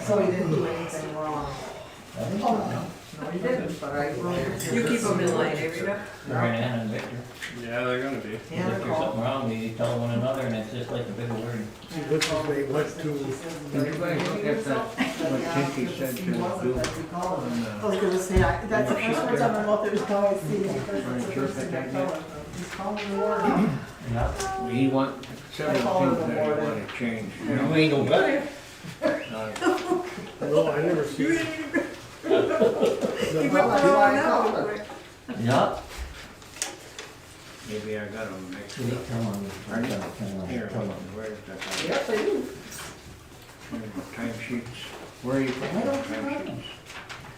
So he didn't do anything wrong. No, he didn't, but I wrote. You keep them in line, eh, Rita? Brian and Victor. Yeah, they're gonna be. If there's something wrong, they tell one another and it's just like a big word. See, what's his name went to, Did you guys look at that, what Tinky said to do? I was gonna say, that's the first words on my mouth, there's no I see. He's calling the warden. Yeah. He want several things that he wanna change. You ain't no better. no, I never seen it. You whip it around now real quick. Yeah. Maybe I got him mixed Did he up. tell him? Here, Tell him. where's that? Yes, I do. Time sheets. Where are you putting I the don't time know. sheets?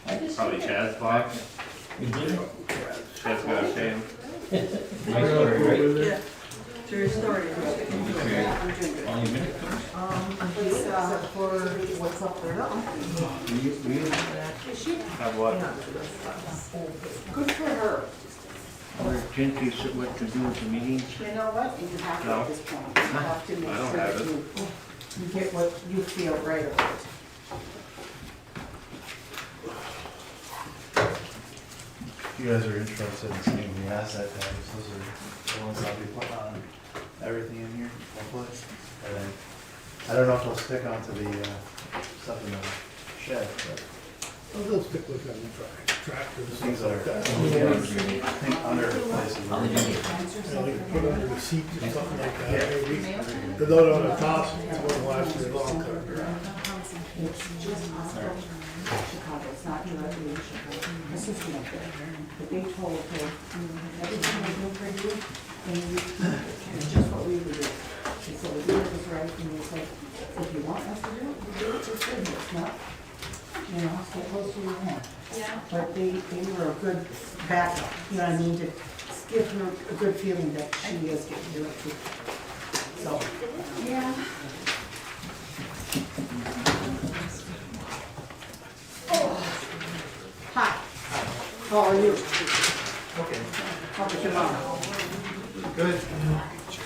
I just. Probably Chad's box. You did? Chad's gotta pay him. My story, right? Yeah. To your story. All your minutes? Except for what's up there now. Will you have that? Have what? Good for her. Where Tinky said what to do with the meetings? You know what, you have to No. at this point, you have to make I don't sure have that it. you get what you feel right about. You guys are interested in seeing the asset tags, those are the ones I'll be putting on everything in here, one place. And then, I don't know if they'll stick onto the, stuff in the shed, but They'll stick with them, tractors, things things that like are, that. I think under places. How did you get? Yeah, they can put under the seat or something like that, maybe. The note on the top, it won't last very long. It's just hospital, Chicago, it's not directly in Chicago, assistant up there. But they told her, everything they do for you, and you, it's just what we would do. And so we did it was right, and they said, if you want us to do it, we do it, just do it, it's not, you know, stay close to your home. Yeah. But they were a good backup, you know what I mean, to give her a good feeling that she is getting to do it too. So, yeah. Hi. How are you? Okay, How was your mom? good.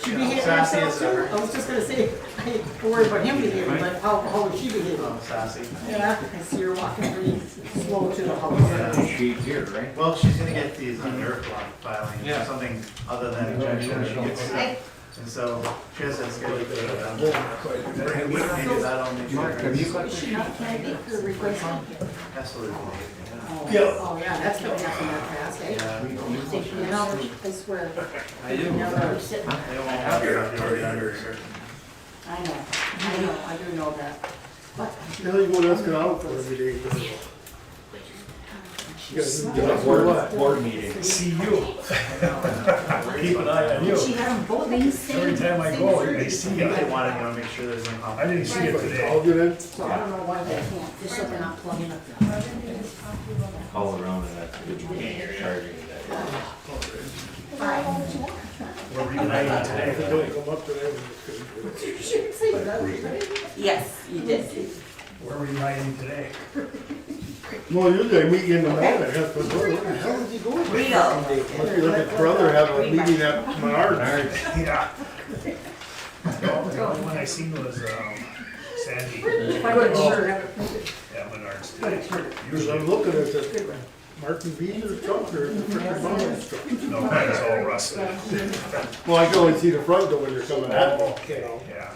She behaved Sassy herself as too? ever. I was just gonna say, I ain't worried about him behaving, but how is she behaving? Sassy. Yeah, I see her walking pretty slow to the house. Sheet here, right? Well, she's gonna get these on nerve block filing, Yeah. something other than injection, she gets sick. And so, she has that scheduled to go down. Maybe that'll make sure. Mark, have you got Is she not, can I get her replacement? Absolutely. Oh, yeah, that's gonna happen that fast, eh? Yeah. You know, I swear. I do. Never They won't have it already under certain. I know, I do know that. But Now you won't ask it out for every day. You guys do that for what? Board meeting. See you. Keep an eye on you. she had them both in the same. Every time I go, they see you. They want to, make sure there's no I complication. didn't see it I'll today. get in. So I don't know why they can't, just so they're not plugging up. Call around and that's good. You're charging that. Fine. We're reuniting If it today. don't come up today, then it's good. You should say that. Yes, you did. We're reuniting today. Well, usually I meet you in the morning, that's what, where the hell is he going? Real. Must be let his brother have a meeting at Menards. Yeah. The only one I seen was, Sandy. Good, sure. Yeah, Menards today. Because Usually, I'm looking at the Martin Beaner's truck or the frickin' Bonner's truck. no, mine is all rusted. Well, I can only see the front door when you're coming at me. Okay, yeah.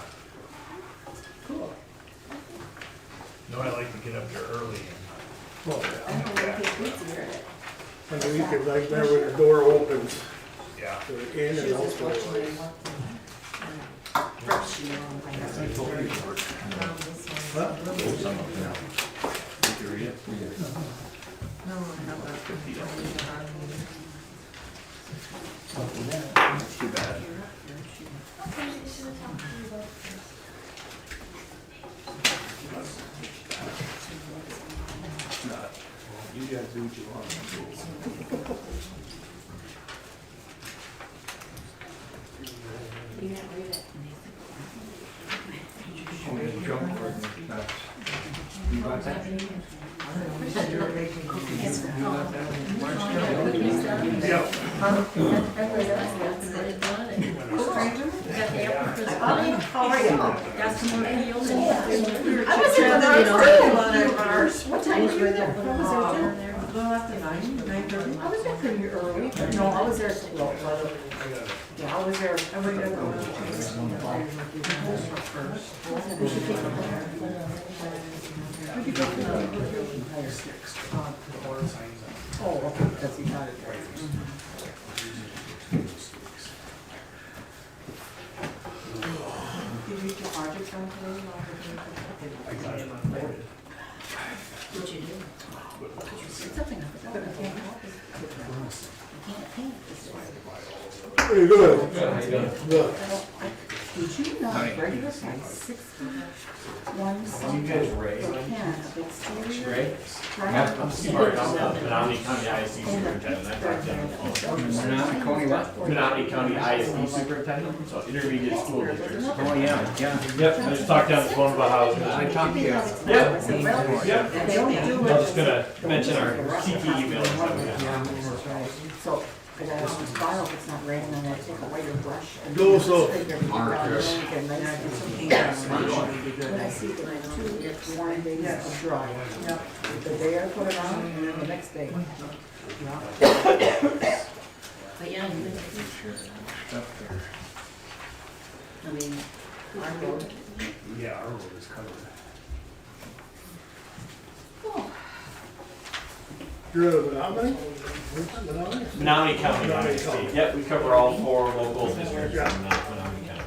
No, I like to get up there early and Well, yeah, on the weekend, like there when the door opens, yeah. so in and out. the way. Too bad. You guys do what you want. Oh, yeah, jump for it. That's- You got that? You got that? March? Yeah. Got the apple crisp. How are you? Got some more heels and. I was chit-chatting, there, you know. What time did you get there? I was there too. A little after 9:30. I was there pretty early. No, I was there, well, yeah, I was there. I went there first. We should take a look. Where'd you go for the Oh, okay, because he got it right. Did you get your project done today? What'd you do? Something I forgot. I can't help it. I can't paint this way. Pretty good. Good. Did you know regular size 61 something for can of exterior? I'm Steve Martin, I'm the Menominee County ISD Superintendent, I talked to him on the phone. Menominee County ISD Superintendent, so intermediate school districts. Oh, yeah. Yep, I just talked to him on the phone about how. I talked to you. Yep. Yep. They don't do I was just gonna mention our CT email. So, I got a file, if it's not raining, and I take away your brush. and Go so. scrape everything down, and then you get nice and paint on it. When I see the 2 warm days of dry. The day I put it on, and then the next day. But yeah, you did. I mean, our road. Yeah, our road is covered. You're a Menominee? Menominee? Menominee County Menominee ISD, County. yep, we cover all 4 local districts in Yeah. Menominee County.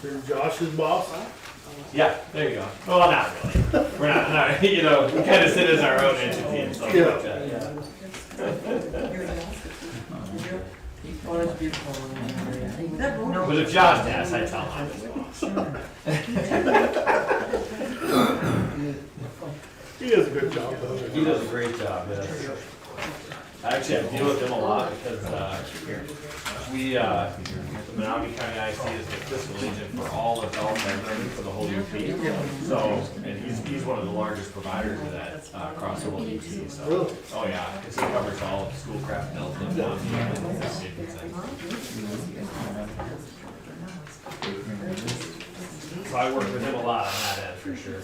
You're Josh's boss? Yeah, there you go. Well, not really. We're not, you know, we kind of sit as our own entity and stuff like that, yeah. Oh, that's beautiful. But if Josh asks, I tell him I'm his boss. He does a good job, doesn't He does a great job, yes. Actually, I deal with him a lot because, we, the Menominee County ISD is the fiscal agent for all adult programming for the whole UP. So, and he's one of the largest providers of that, across the whole UP, so. Really? Oh, yeah, because he covers all of Schoolcraft, Milton, Menominee, and so I work with him a lot on that end, for sure.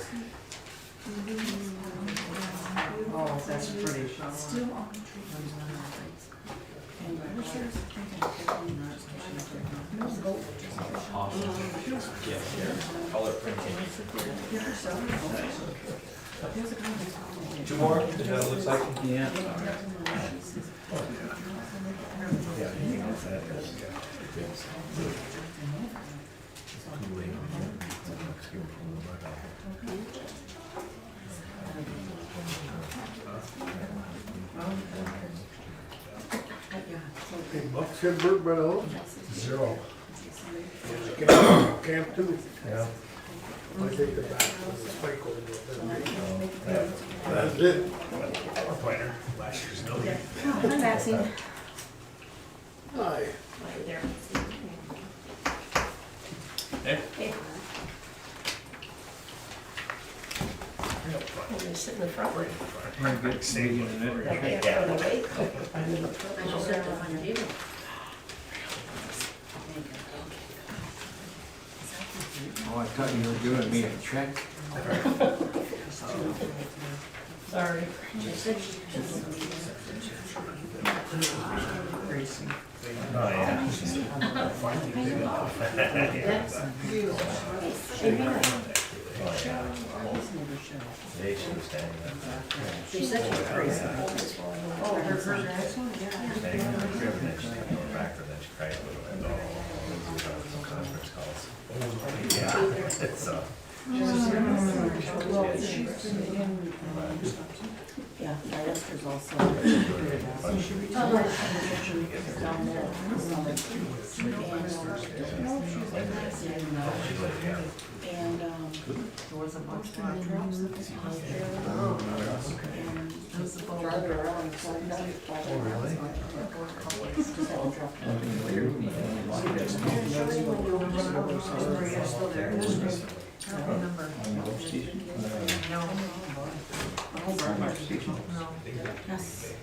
Oh, that's pretty. Still on the tree. Awesome. Yeah, here, color printing. 2 more, is that what it looks like? Yeah. Hey, Buck said Bert by the hose? 0. Camp 2. Yeah. I take the back with the spike over it. That's it. Our planner, last year's no. Hi, Maxine. Hi. Hey. I'm gonna sit in the front. Very good. Staying in the middle. I just set it on your table. Oh, I thought you were giving me a check. Sorry. Oh, yeah. They should have stayed. She's such a crazy. Oh, her grandson, yeah. Staying in the crib, and then she came back, and then she cried a little bit. Oh, some conference calls. Yeah, it's, Well, she's been in, yeah, my Esther's also. Down there. And, there was a bunch of drops in this house there. And driving around, so I got it by the way. Just had to drop it. Still there. Number. No. Yes.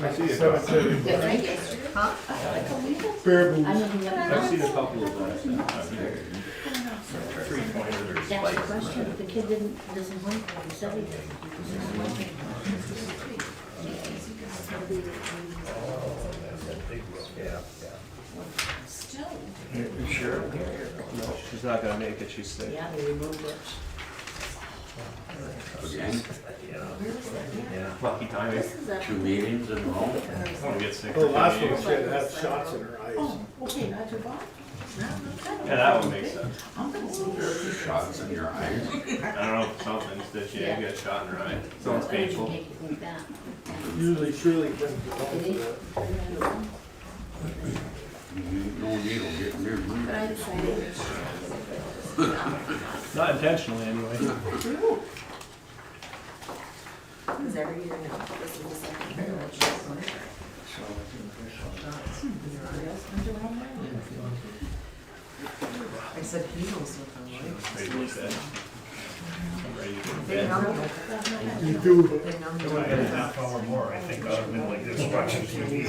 I see a Fair boots. I've seen a couple of those. Three-pointed or That's the spikes. question, the kid doesn't want, he said he You sure? No, she's not gonna make it, she's sick. Yeah, they removed it. Yeah, lucky timing. This is a, 2 meetings in a row. I wanna get sick The for last 2 one years. said had shots in her eyes. oh, okay, not your fault. Yeah, that one makes sense. Shots in your eyes. I don't know, something, that she get a shot in her eye. Sounds painful. Usually Shirley brings it home for that. No needle getting near me. But I decided. Not intentionally, anyway. It's every year now. This is the second year. I said he knows what I like. Ready to go to bed. I'm ready to go to They bed. numb you. You do. They numb If you. I had a half hour more, I think I'd have been like this watching TV.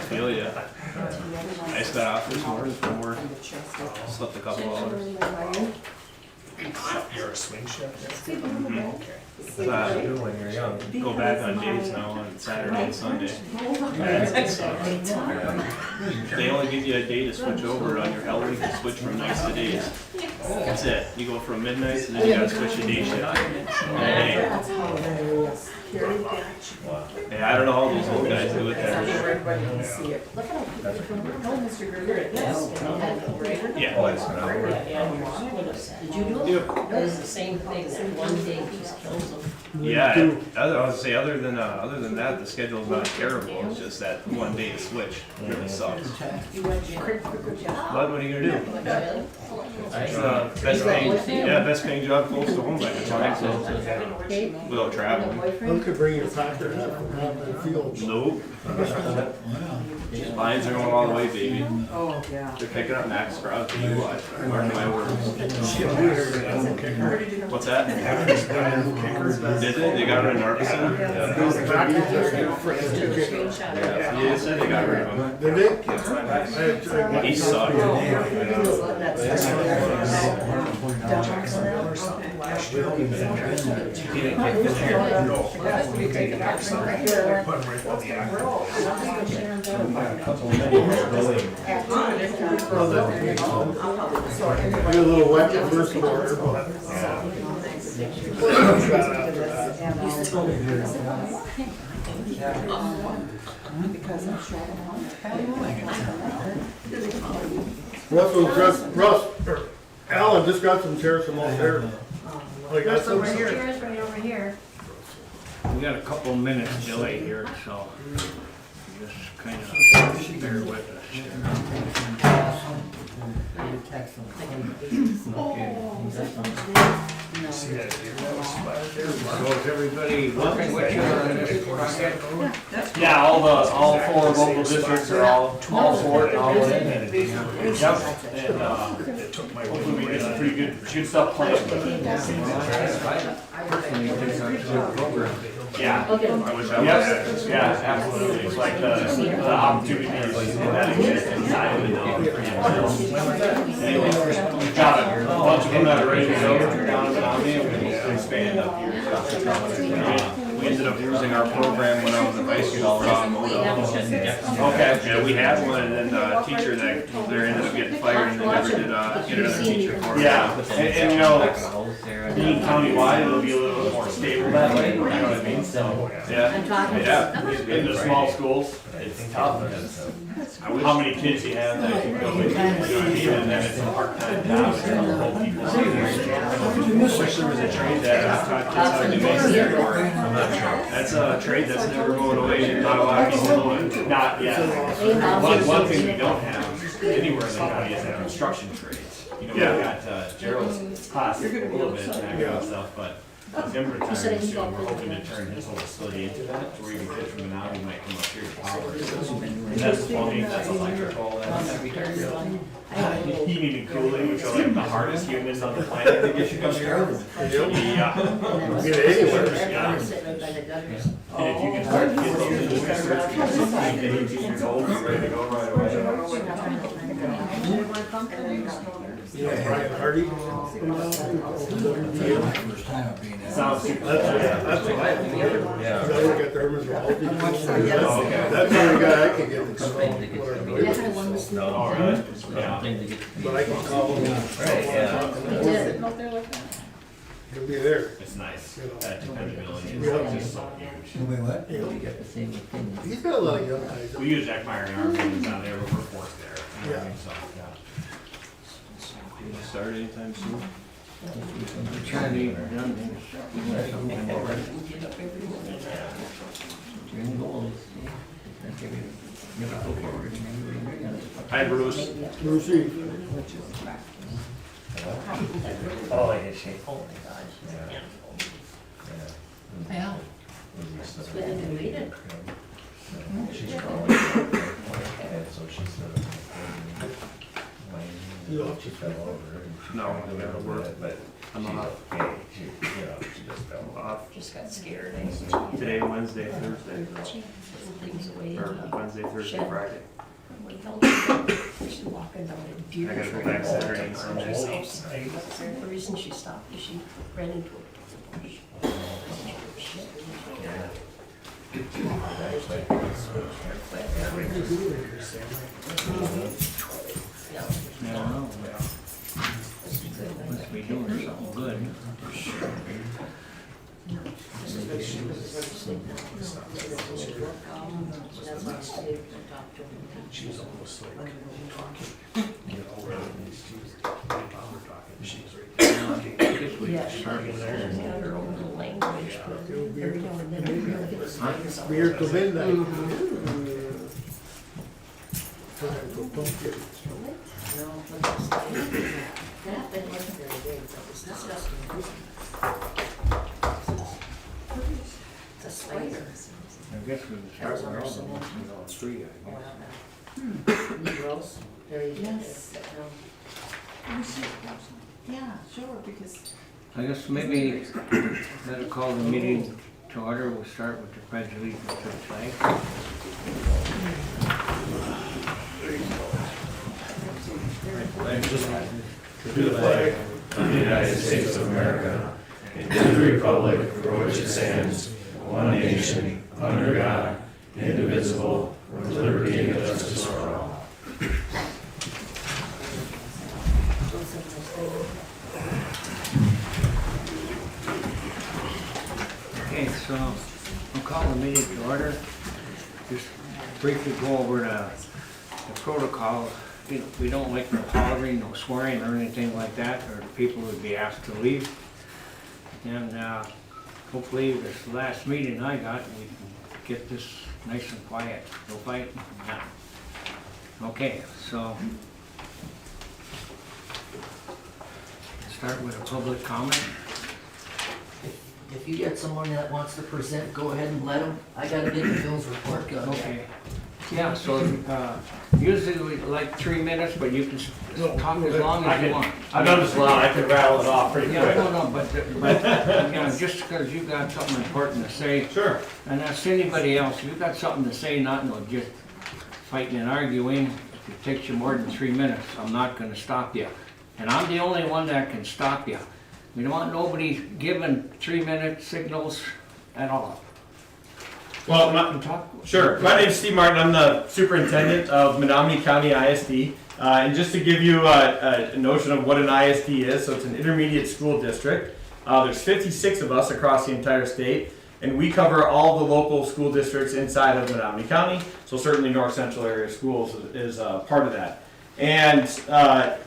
Feel ya. I just got off this morning from work. Slept a couple hours. You're a swing shift? That's what I do when you're young. Go back on days now on Saturday and Sunday. They only give you a day to switch over on your hell week to switch from nights to days. That's it. You go from midnight and then you gotta switch to day shift. Hey, That's how it is. Carrie, yeah, I don't know how these old guys do it that's where there. everybody can see it. Look at how, Oh, Mr. Gerger, yes. Yeah. did you do it? Yep. It was the same thing, that one day just kills them. Yeah, I was gonna say, other than that, the schedule's not terrible, it's just that one day to switch really sucks. You went quick job. But what are you gonna do? Really? It's best paying job close to home by the time, so, Okay. without traveling. You could bring your tractor out from out in the field. Nope. Lions are going all the way, baby. Oh, yeah. They're picking up Max Crowd, tell you what, mark my words. What's that? Did they? They got rid of Narbison? Yeah, you said they got rid of him. Did they? He sucked. You're a little wet the first quarter, but. Alan just got some chairs from over there. Oh, you got some? Cheers right over here. We got a couple of minutes delay here, so just kind of bear with us. See that deer that was splattered there? So is everybody working with you on this project? Yeah, all 4 local districts are all for it, all in. And, yep, and, It took my hopefully we wind get some right pretty good stuff planned. Yeah. Look at them. I wish I would Yes, have. yeah, absolutely. It's like the opportunities that exist inside of the dog. Anyway, we've got a bunch of them that are ready to go down in Menominee, and we're going to expand up here. We ended up using our program when I was in high school. Okay. Yeah, we had one, and then the teacher that there ended up getting fired, and they never did get another teacher for it. Yeah, and you know, being countywide, it'll be a little bit more stable that way, you know what I mean? So, yeah, in the small schools, it's tough because how many kids you have that can go with you, you know what I mean? And then it's a part-time job, it's a whole people. I wish there was a trade that taught kids how to do masonry. I'm not sure. That's a trade that's never going away, not a lot of people know it. Not yet. One thing we don't have anywhere in the county is that construction trades. You know, we've got Gerald's class a little bit and that kind of stuff, but with him retiring soon, we're hoping to turn his whole facility into that, where even kids from the Menominee might come up here to power. And that's plumbing, that's electrical, that's heating and cooling, which are like the hardest humans on the planet to get you come here. Yeah. Get it anywhere. Yeah. And if you can start kids in the research, 16 to 18 years old, you're ready to go right away. Yeah, Brian Hardy. Sounds super. That's what I think. I work at the Herman's Realty. That's Okay. the only guy I can get to come over. All right. Yeah. But I can call him. He'll be there. It's nice. That dependability is just so huge. He's got a lot of young guys. We use Jack Meyer in our buildings down there, but we're forced there. You know what I mean? So, yeah. Start anytime soon. Trying to get done. Hi, Bruce. Brucey. Oh, I just say, oh my gosh. Yeah. You know, No, I gotta work, but I'm off. Off Just got scared. today, Wednesday, Thursday. Things away. Or Wednesday, Thursday, Friday. She's walking down a I deer. gotta go back Saturday and Sunday. The reason she stopped is she ran into a bush. I don't know. Must be doing something good. She's almost like talking, you know, rather than she was talking, she was right there. Yeah, she got her own little language, but every now and then we really get a sneeze out. we're here till midnight. No, but that's- that thing wasn't very big, so it was disgusting. It's a spider. I guess we can start with all the ones we all three, I guess. Negroes, very. Yes. Yeah, sure, because I guess maybe that'll call the meeting to order. We'll start with the pledge of allegiance to the flag. To the flag of the United States of America, and to the republic for which it stands, one nation, under God, indivisible, with liberty and justice for all. Okay, so I'll call the meeting to order. Just briefly go over the protocol. We don't like no hollering, no swearing or anything like that, or the people would be asked to leave. And hopefully this last meeting I got, we can get this nice and quiet. No fighting. Yeah. Okay, so start with a public comment. If you get someone that wants to present, go ahead and let them. I gotta get the Bill's report going. Okay. Yeah, so usually we like 3 minutes, but you can talk as long as you want. I've done this a lot, I can rattle it off pretty Yeah, quick. no, but you know, just because you got something important to say, Sure. and that's anybody else, if you got something to say, not no just fighting and arguing, if it takes you more than 3 minutes, I'm not gonna stop you. And I'm the only one that can stop you. We don't want nobody giving 3-minute signals at all. Well, sure. My name's Steve Martin. I'm the superintendent of Menominee County ISD. And just to give you a notion of what an ISD is, so it's an intermediate school district. There's 56 of us across the entire state, and we cover all the local school districts inside of Menominee County. So certainly North Central Area Schools is part of that. And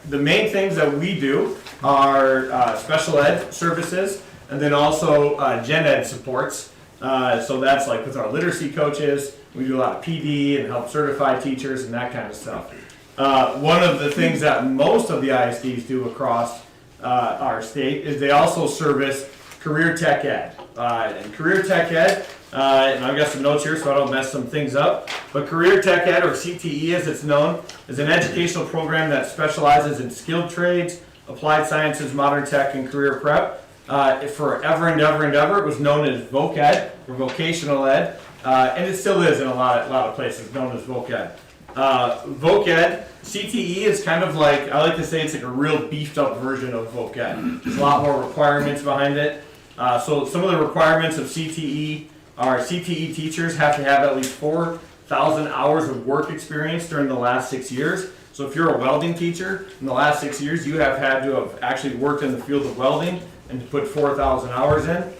the main things that we do are special ed services, and then also gen ed supports. So that's like with our literacy coaches. We do a lot of PD and help certify teachers and that kind of stuff. One of the things that most of the ISDs do across our state is they also service career tech ed. And career tech ed, and I've got some notes here so I don't mess some things up, but career tech ed, or CTE as it's known, is an educational program that specializes in skilled trades, applied sciences, modern tech, and career prep. Forever and ever and ever, it was known as voc ed, or vocational ed, and it still is in a lot of places known as voc ed. Voc ed, CTE is kind of like, I like to say it's like a real beefed up version of voc ed. There's a lot more requirements behind it. So some of the requirements of CTE are CTE teachers have to have at least 4,000 hours of work experience during the last 6 years. So if you're a welding teacher, in the last 6 years you have had to have actually worked in the field of welding and to put 4,000 hours in.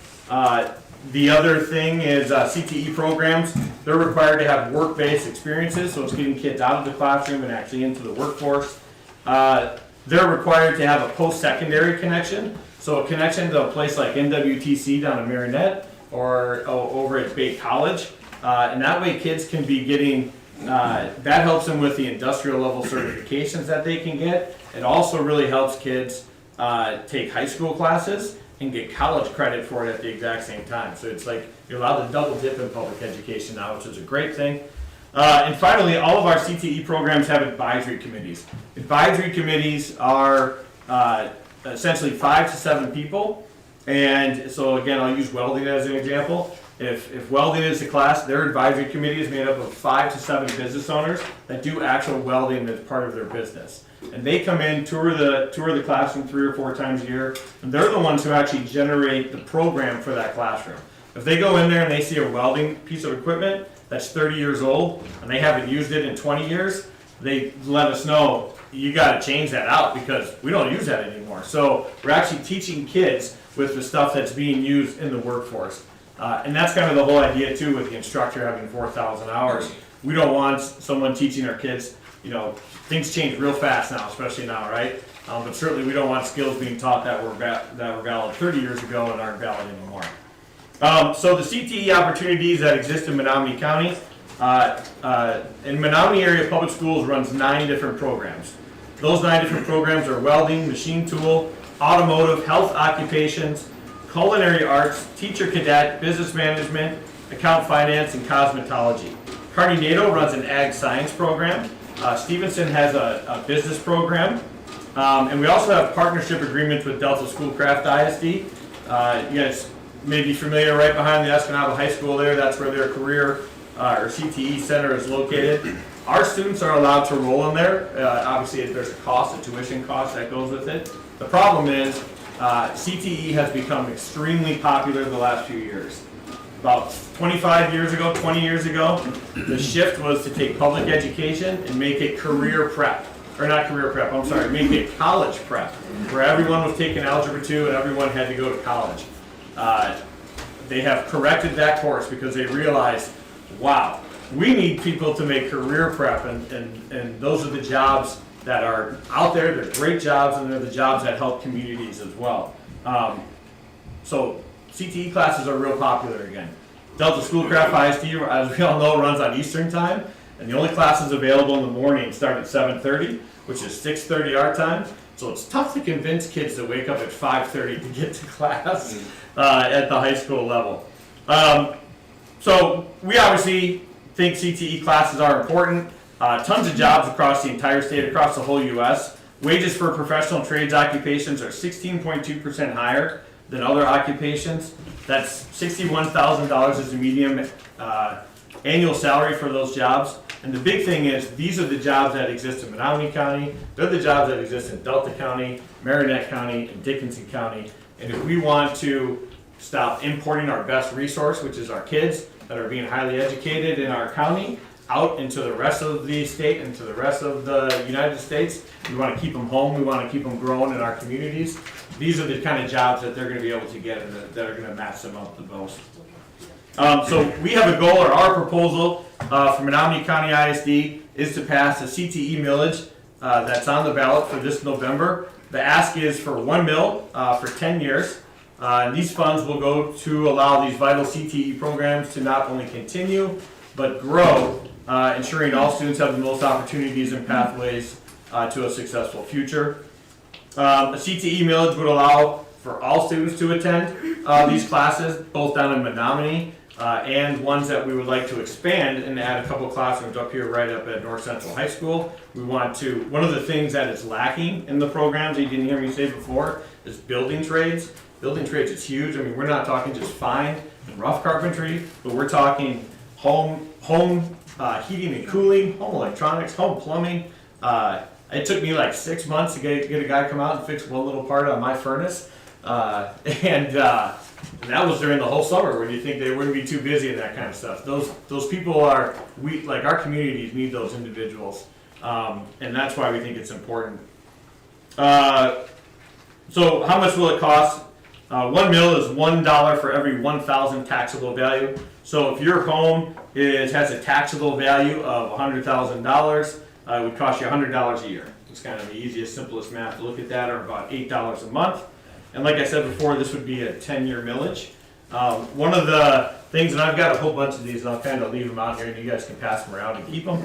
The other thing is CTE programs, they're required to have work-based experiences, so it's getting kids out of the classroom and actually into the workforce. They're required to have a post-secondary connection, so a connection to a place like NWTC down in Marinette or over at Bay College. And that way kids can be getting, that helps them with the industrial level certifications that they can get. It also really helps kids take high school classes and get college credit for it at the exact same time. So it's like you're allowed to double dip in public education now, which is a great thing. And finally, all of our CTE programs have advisory committees. Advisory committees are essentially 5 to 7 people. And so again, I'll use welding as an example. If welding is the class, their advisory committee is made up of 5 to 7 business owners that do actual welding as part of their business. And they come in, tour the classroom 3 or 4 times a year, and they're the ones who actually generate the program for that classroom. If they go in there and they see a welding piece of equipment that's 30 years old and they haven't used it in 20 years, they let us know, you got to change that out because we don't use that anymore. So we're actually teaching kids with the stuff that's being used in the workforce. And that's kind of the whole idea too with the instructor having 4,000 hours. We don't want someone teaching our kids, you know, things change real fast now, especially now, right? But certainly we don't want skills being taught that were valid 30 years ago and aren't valid anymore. So the CTE opportunities that exist in Menominee County, in Menominee area public schools runs 9 different programs. Those 9 different programs are welding, machine tool, automotive, health occupations, culinary arts, teacher cadet, business management, account finance, and cosmetology. Kearney-Nadeau runs an ag science program. Stevenson has a business program. And we also have partnership agreements with Delta Schoolcraft ISD. You guys may be familiar, right behind the Escanaba High School there, that's where their career or CTE center is located. Our students are allowed to roll in there. Obviously there's a cost, a tuition cost that goes with it. The problem is CTE has become extremely popular the last few years. About 25 years ago, 20 years ago, the shift was to take public education and make it career prep. Or not career prep, I'm sorry, make it college prep, where everyone was taking Algebra 2 and everyone had to go to college. They have corrected that course because they realized, wow, we need people to make career prep, and those are the jobs that are out there. They're great jobs, and they're the jobs that help communities as well. So CTE classes are real popular again. Delta Schoolcraft ISD, as we all know, runs on Eastern time, and the only classes available in the morning start at 7:30, which is 6:30 our time. So it's tough to convince kids to wake up at 5:30 to get to class at the high school level. So we obviously think CTE classes are important. Tons of jobs across the entire state, across the whole U.S. Wages for professional trades occupations are 16.2% higher than other occupations. That's $61,000 is the median annual salary for those jobs. And the big thing is, these are the jobs that exist in Menominee County. They're the jobs that exist in Delta County, Marinette County, and Dickinson County. And if we want to stop importing our best resource, which is our kids, that are being highly educated in our county out into the rest of the state and to the rest of the United States. We want to keep them home. We want to keep them growing in our communities. These are the kind of jobs that they're going to be able to get and that are going to match them up the most. So we have a goal, or our proposal for Menominee County ISD is to pass a CTE millage that's on the ballot for this November. The ask is for 1 mil for 10 years. And these funds will go to allow these vital CTE programs to not only continue, but grow, ensuring all students have the most opportunities and pathways to a successful future. A CTE millage would allow for all students to attend these classes, both down in Menominee and ones that we would like to expand and add a couple classrooms up here right up at North Central High School. We want to, one of the things that is lacking in the programs, you didn't hear me say before, is building trades. Building trades is huge. I mean, we're not talking just fine and rough carpentry, but we're talking home heating and cooling, home electronics, home plumbing. It took me like 6 months to get a guy come out and fix one little part on my furnace. And that was during the whole summer when you think they wouldn't be too busy and that kind of stuff. Those people are, like our communities need those individuals. And that's why we think it's important. So how much will it cost? 1 mil is $1 for every 1,000 taxable value. So if your home has a taxable value of $100,000, it would cost you $100 a year. It's kind of the easiest, simplest math to look at that, or about $8 a month. And like I said before, this would be a 10-year millage. One of the things, and I've got a whole bunch of these, and I'll kind of leave them out here, and you guys can pass them around and keep them.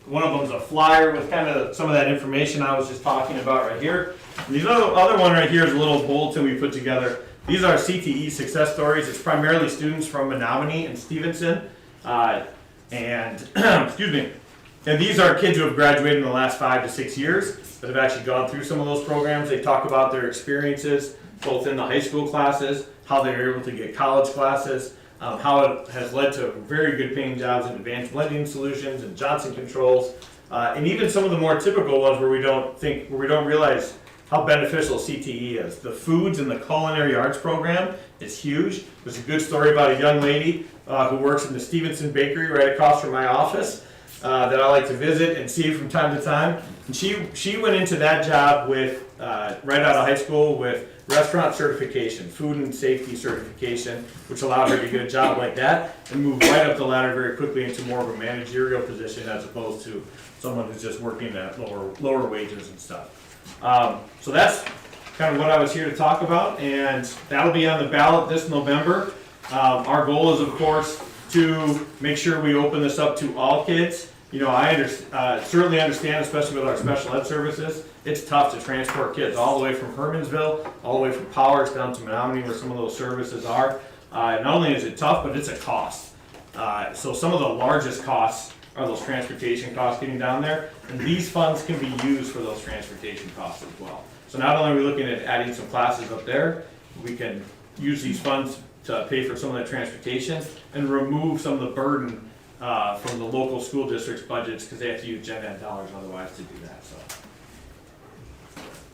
One of them is a flyer with kind of some of that information I was just talking about right here. And the other one right here is a little bulletin we put together. These are CTE success stories. It's primarily students from Menominee and Stevenson. Excuse me. And these are kids who have graduated in the last 5 to 6 years that have actually gone through some of those programs. They talk about their experiences, both in the high school classes, how they were able to get college classes, how it has led to very good paying jobs in advanced lending solutions and Johnson Controls, and even some of the more typical ones where we don't realize how beneficial CTE is. The foods and the culinary arts program is huge. There's a good story about a young lady who works in the Stevenson Bakery right across from my office that I like to visit and see from time to time. And she went into that job with right out of high school with restaurant certification, food and safety certification, which allowed her to get a job like that and move right up the ladder very quickly into more of a managerial position as opposed to someone who's just working at lower wages and stuff. So that's kind of what I was here to talk about, and that'll be on the ballot this November. Our goal is, of course, to make sure we open this up to all kids. You know, I certainly understand, especially with our special ed services, it's tough to transport kids all the way from Hermansville, all the way from Powers down to Menominee where some of those services are. Not only is it tough, but it's a cost. So some of the largest costs are those transportation costs getting down there, and these funds can be used for those transportation costs as well. So not only are we looking at adding some classes up there, we can use these funds to pay for some of that transportation and remove some of the burden from the local school district's budgets because they have to use gen ed dollars otherwise to do that. So,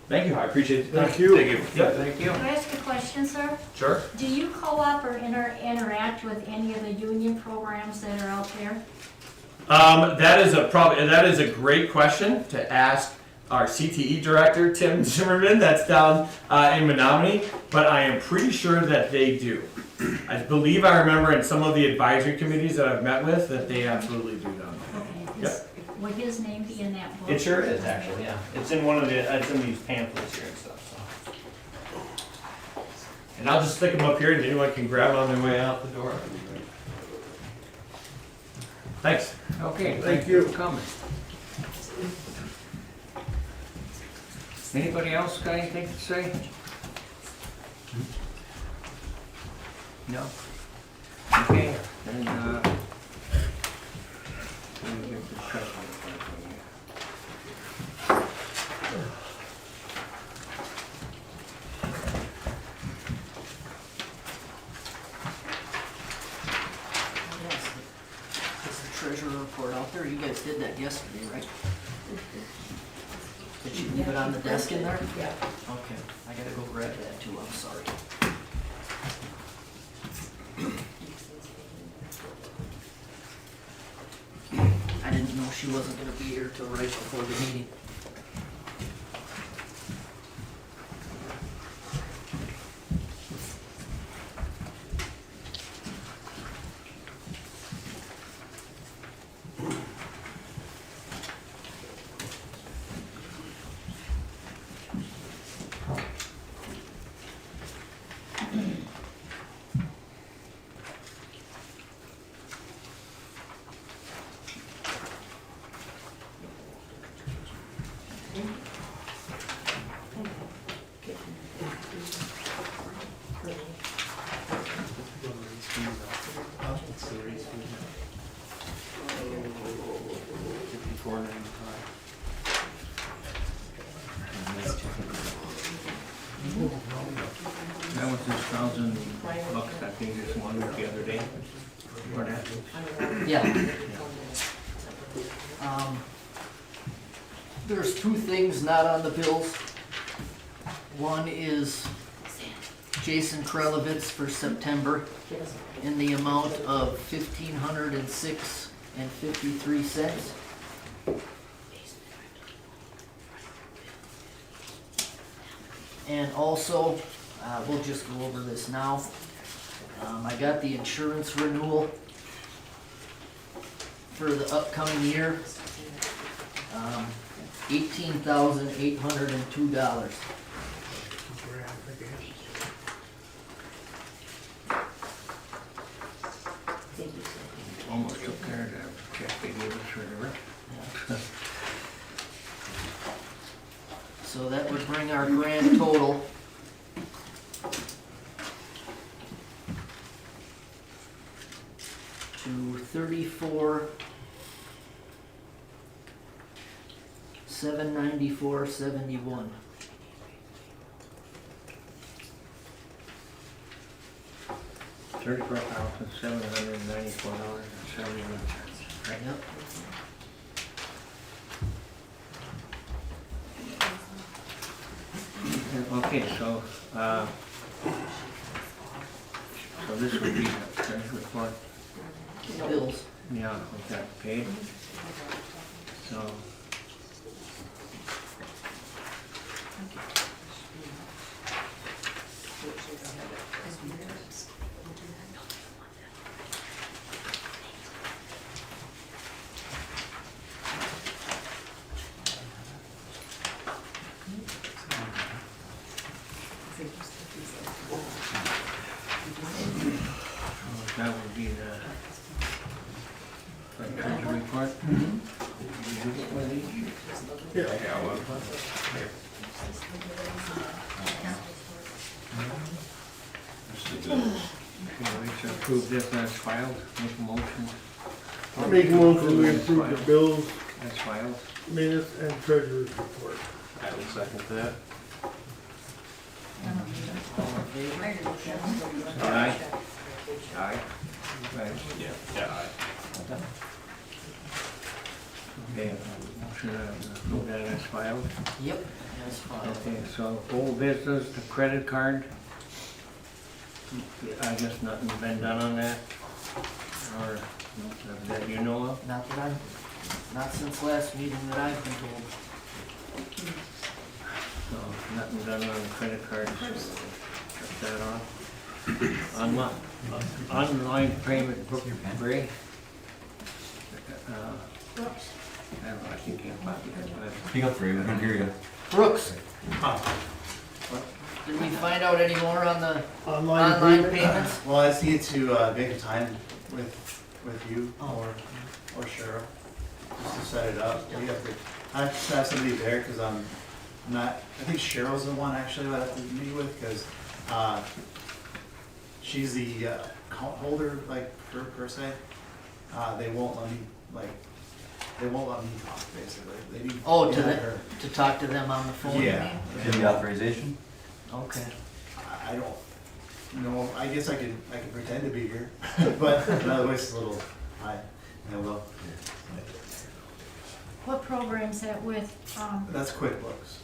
thank you. I appreciate it. Thank you. Thank you. Yep. Thank you. Can I ask a question, sir? Sure. Do you co-op or interact with any of the union programs that are out there? That is a great question to ask our CTE director, Tim Zimmerman, that's down in Menominee, but I am pretty sure that they do. I believe I remember in some of the advisory committees that I've met with that they absolutely do down there. Okay. Yep. Would his name be in that book? It sure is, actually, yeah. It's in it's in these pamphlets here and stuff, so. And I'll just stick them up here and anyone can grab them on their way out the door. Thanks. Okay, Thank you. for coming. Anybody else got anything to say? No? Okay, then, let me get the treasurer back on here. Yes, is the treasurer report out there? You guys did that yesterday, right? Did you leave it on the desk in there? Yeah. Okay, I gotta go grab that too, I'm sorry. didn't know she wasn't gonna be here till right before the meeting. That was $6,000 I think just one the other day. Or that. Yeah. There's two things not on the bills. One is Jason Krelovitz for September in the amount of $1,506.53. And also, we'll just go over this now. I got the insurance renewal for the upcoming year. $18,802. Almost took care of that check they gave us for the rent. So that would bring our grand total to 34,794.71. $34,794.71. Right? Yep. Okay, so this would be the treasurer's report. Bills. Yeah, we got paid. So. That would be the treasury report. Okay, we should approve this as filed, make a motion. I'll make a motion to approve the bills, As filed. minutes, and treasurer's report. I will second that. All in favor? Aye. Aye. Right. Yeah. Okay, motion to approve that as filed. Yep, that's fine. Okay, so old business, the credit card. I guess nothing's been done on that, or that you know of? Not that I'm, not since last meeting that I've been told. So nothing done on the credit card, so shut that off. Online payment, Brooke Bray. I don't know, I think you can't copy that. Speak up, Ray, I don't hear you. Brooks. Did we find out any more on the Online online payment? payments? Well, I just need to make a time with you or Cheryl, just to set it up. We have to, I have to have somebody there, because I'm not, I think Cheryl's the one actually that I have to meet with, because she's the account holder, like, per se. They won't let me, they won't let me talk, basically. They need Oh, me to and the, her. to talk to them on the phone? you Yeah. mean? The authorization? Okay. I don't know, I guess I could pretend to be here, but my voice is a little high, well, What program's that with, that's QuickBooks.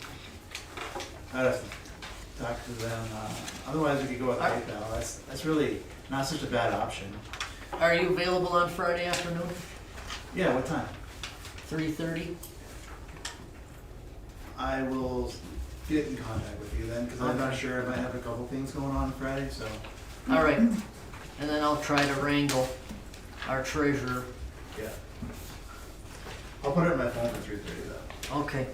I'd have to talk to them, otherwise we could go with PayPal, that's really not such a bad option. Are you available on Friday afternoon? Yeah, what time? 3:30? I will get in contact with you then, because I'm not sure, I might have a couple things going on Friday, so. All right, and then I'll try to wrangle our treasurer. Yeah. I'll put it in my phone for 3:30 though. Okay,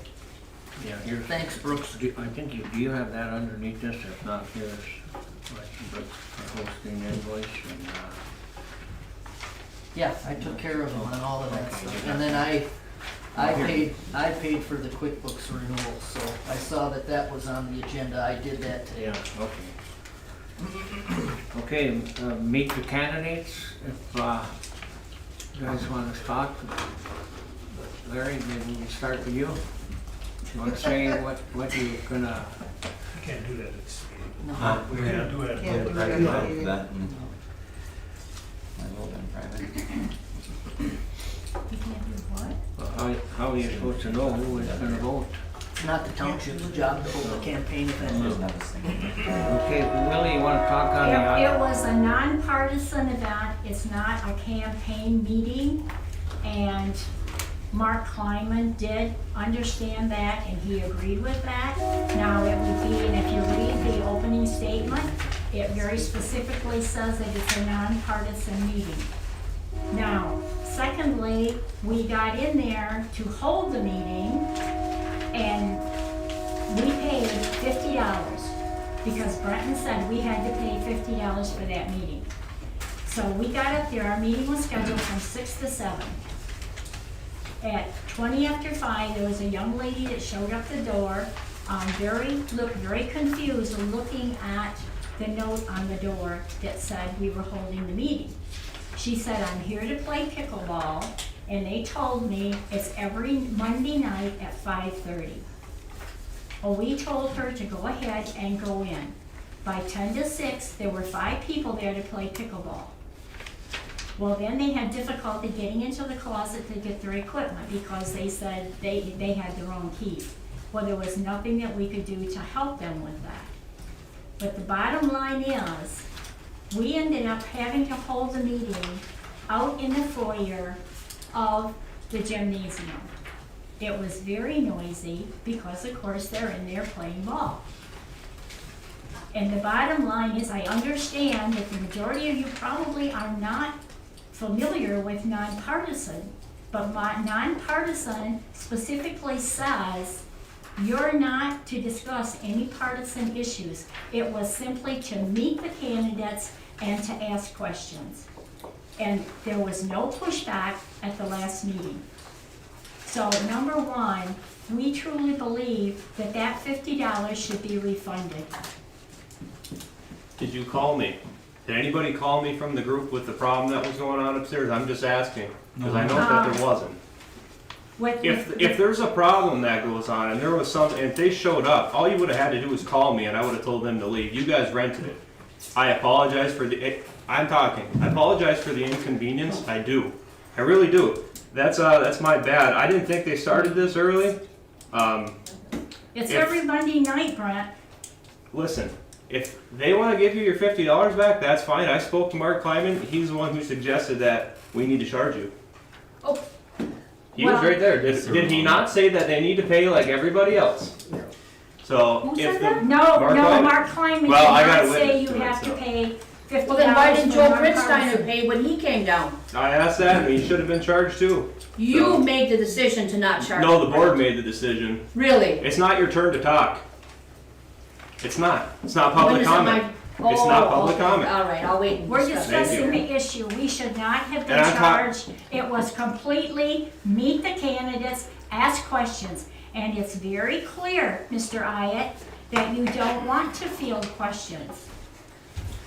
Yeah, here's, thanks, Brooks. I think do you have that underneath this? If not, here's, like, the hosting invoice and, Yeah, I took care of him on all of that stuff, and then I paid for the QuickBooks renewal, so I saw that that was on the agenda, I did that today. yeah, okay. Okay, meet the candidates, if, you guys wanna talk. Larry, maybe we'll start with you. You wanna say what you're gonna, You can't do that at this meeting. No, We can't do it. Can't do at it. public. Yeah. You can't do what? how are you supposed to know who is gonna vote? it's not the township's job to hold a campaign event. Okay, Willie, you wanna talk on the It was a nonpartisan event, it's not a campaign meeting, and Mark Kleiman did understand that, and he agreed with that. Now, it would be, and if you read the opening statement, it very specifically says that it's a nonpartisan meeting. Now, secondly, we got in there to hold the meeting, and we paid $50, because Brenton said we had to pay $50 for that meeting. So we got up there, our meeting was scheduled from 6 to 7. At 20 after 5, there was a young lady that showed up the door, looked very confused, looking at the note on the door that said we were holding the meeting. She said, "I'm here to play pickleball," and they told me it's every Monday night at 5:30. Well, we told her to go ahead and go in. By 10 to 6, there were 5 people there to play pickleball. Well, then they had difficulty getting into the closet to get their equipment because they said they had their own keys. Well, there was nothing that we could do to help them with that. But the bottom line is, we ended up having to hold the meeting out in the foyer of the gymnasium. It was very noisy because, of course, they're in there playing ball. And the bottom line is, I understand that the majority of you probably are not familiar with nonpartisan, but nonpartisan specifically says you're not to discuss any partisan issues. It was simply to meet the candidates and to ask questions. And there was no pushback at the last meeting. So number one, we truly believe that that $50 should be refunded. Did you call me? Did anybody call me from the group with the problem that was going on upstairs? I'm just asking, because I know that there wasn't. If there's a problem that goes on and there was something, if they showed up, all you would have had to do was call me and I would have told them to leave. You guys rented it. I apologize for I apologize for the inconvenience. I do. I really do. That's my bad. I didn't think they started this early. It's every Monday night, Brent. Listen, if they want to give you your $50 back, that's fine. I spoke to Mark Kleiman. He's the one who suggested that we need to charge you. Oh. He was right there. Did he not say that they need to pay like everybody else? So Who if said the that? No, Mark Kleiman did Well, I got not a say witness you to it, have to so. pay $50. Well, then why didn't for Joe nonpartisan. Pritzsteiner pay when he came down? I asked that, and he should have been charged too. You made the decision to not charge. No, the him. board made the decision. Really? It's not your turn to talk. It's not. It's not When public is it comment. my- It's not public okay. comment. All right, I'll wait and We're discuss. discussing the issue. We should not have been And I'm charged. It was completely meet the candidates, ask questions. And it's very clear, Mr. Iott, that you don't want to field questions.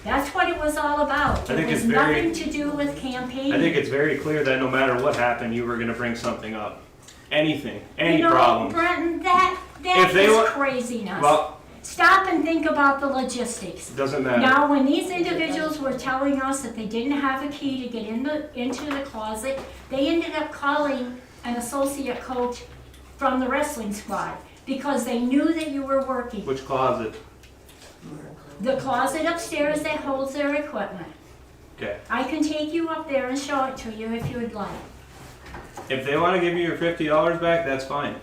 That's what it was all about. I think It was it's very- nothing to do with campaigning. I think it's very clear that no matter what happened, you were going to bring something up. Anything. Any You know, problem. Brenton, that If they is wa- craziness. Well, Stop and think about the logistics. it doesn't matter. Now, when these individuals were telling us that they didn't have a key to get into the closet, they ended up calling an associate coach from the wrestling squad because they knew that you were working. Which closet? The closet upstairs that holds their equipment. Okay. I can take you up there and show it to you if you would like. If they wanna give you your $50 back, that's fine.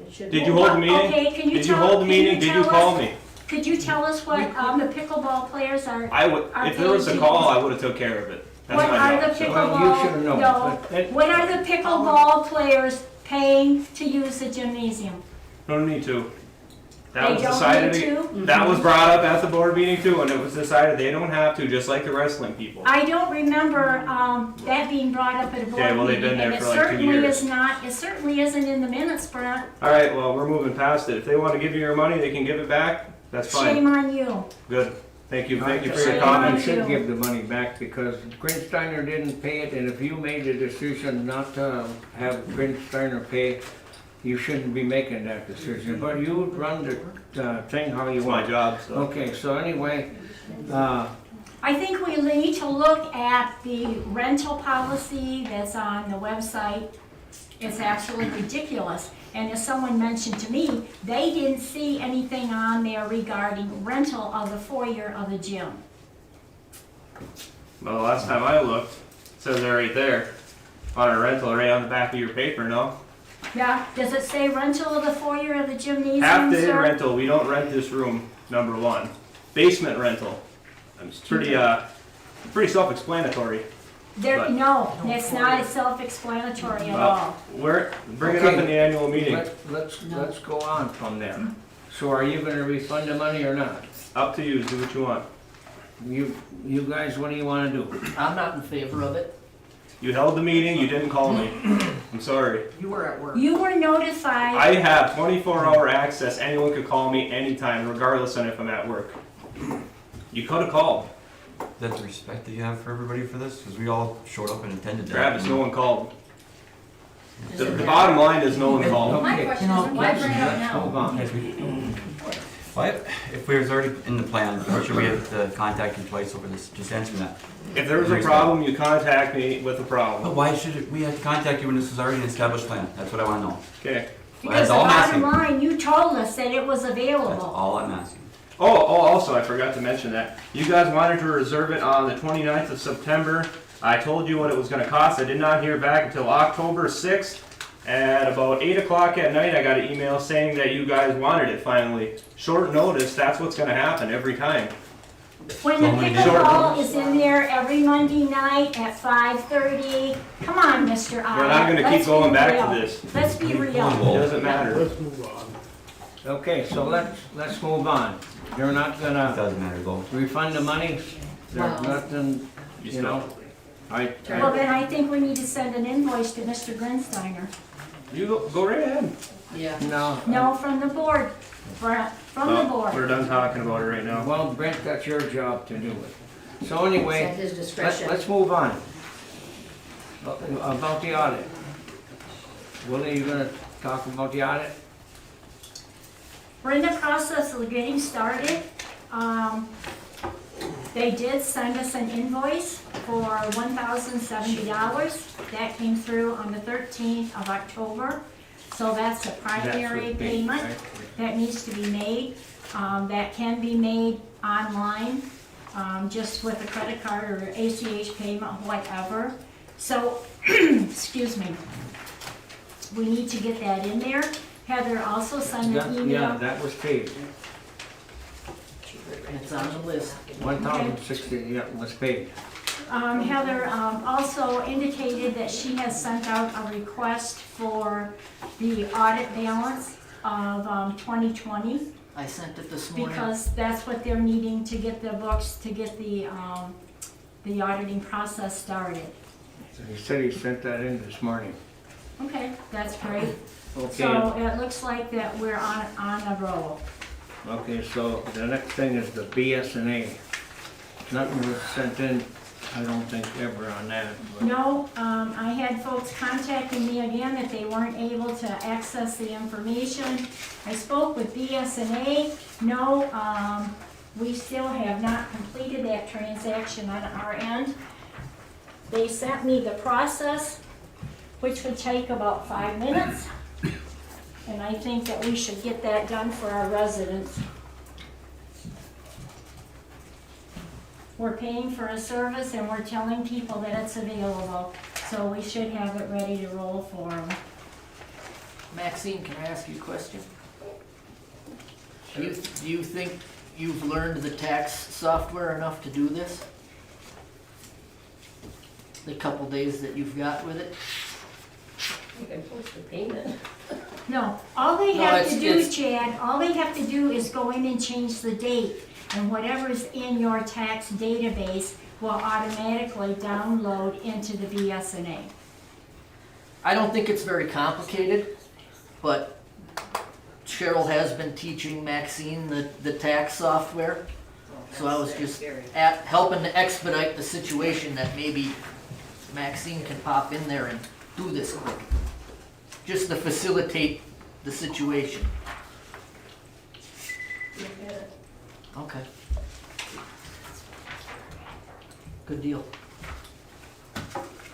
It should Did be. you hold the meeting? Okay, can you Did you tell- hold the can you meeting? Did you tell call us- me? Could you tell us what, the pickleball players are? I would, Are if there was a they- call, I would've took care of it. That's What my are job, the so. pickleball? Well, you should know, No. but it- What are the pickleball players paying to use the gymnasium? Don't need to. That They was don't decided, need to? that was brought up at the board meeting too, and it was decided they don't have to, just like the wrestling people. I don't remember, that being brought up at a board Okay, well, they've meeting, been there and it for like 2 certainly years. is not, it certainly isn't in the minutes, Brent. Alright, well, we're moving past it. If they wanna give you your money, they can give it back. That's Shame fine. on you. Good. Thank you for Shame your on comments. You should you. give the money back because Grinsteiner didn't pay it, and if you made the decision not to have Grinsteiner pay, you shouldn't be making that decision, but you run the thing how you It's my want. job, so. Okay, so anyway, I think we need to look at the rental policy that's on the website. It's absolutely ridiculous. And as someone mentioned to me, they didn't see anything on there regarding rental of the foyer of the gym. Well, the last time I looked, it says there right there, on a rental, right on the back of your paper, no? Yeah, does it say rental of the foyer of the gymnasium, Half-day sir? rental, we don't rent this room, number one. Basement rental, it's pretty self-explanatory. There, but- no, it's not self-explanatory at all. Bring it up in the annual meeting, let's go on from there. So are you gonna refund the money or not? up to you, do what you want. You guys, what do you wanna do? I'm not in favor of it. You held the meeting, you didn't call me, I'm sorry. You were at work. You were notified. I have 24-hour access, anyone could call me anytime, regardless of if I'm at work. You could've called, That's the respect that you have for everybody for this, because we all showed up and attended that. Travis, no one called. The bottom line is no one called. My question is, why bring it up Let's move now? on. Yes, if we was already in the plan, or should we have to contact you twice over this? Just answer that. If there was a problem, you contact me with a But problem. why should we have to contact you when this is already an established plan? That's what I want to know. Okay. Because That's the all I'm bottom asking. line, you told us that it was That's available. all I'm asking. Oh, also, I forgot to mention that. You guys wanted to reserve it on the 29th of September. I told you what it was gonna cost. I did not hear back until October 6th. At about 8 o'clock at night, I got an email saying that you guys wanted it finally. Short notice, that's what's gonna happen every time. When the So many pickleball is in there every Monday night at 5:30, come on, Mr. We're not I. gonna keep going back to this. Let's be It real. doesn't matter. Let's move on. Okay, so let's move on. You're not It gonna doesn't matter though. refund the money? There's Wow. nothing, you know? I, Well, then I think we need to send an invoice to Mr. Grinsteiner. You go right ahead. Yeah. no. No, from the board, from the Well, board. we're done talking about it right now. Well, Brent, that's your job to do it. So It's anyway, at his discretion. let's move on. About the audit. Willie, you gonna talk about the audit? We're in the process of getting started. They did send us an invoice for $1,070. That came through on the 13th of October. So that's a primary That's what they- payment right? that needs to be made. That can be made online, just with a credit card or ACH payment, whatever. So, excuse me. We need to get that in there. Heather also sent an email. Yeah, that was paid. It's on the list. 1,060, yeah, was paid. Heather also indicated that she has sent out a request for the audit balance of 2020, I sent it this morning. because that's what they're needing to get the books, to get the auditing process started. He said he sent that in this morning. Okay, that's great. Okay, So it looks like that we're on a roll. okay, so the next thing is the BSNA. Nothing was sent in, I don't think, ever on that. but- No, I had folks contacting me again that they weren't able to access the information. I spoke with BSNA. No, we still have not completed that transaction on our end. They sent me the process, which would take about 5 minutes. And I think that we should get that done for our residents. We're paying for a service and we're telling people that it's available. So we should have it ready to roll for them. Maxine, can I ask you a question? Do you think you've learned the tax software enough to do this? The couple days that you've got with it? You can post the payment. No, all they No, have to do, it's- Chad, all they have to do is go in and change the date. And whatever's in your tax database will automatically download into the BSNA. I don't think it's very complicated, but Cheryl has been teaching Maxine the tax software. So I was just helping to expedite the situation that maybe Maxine can pop in there and do this quick. Just to facilitate the situation. Okay. Good deal.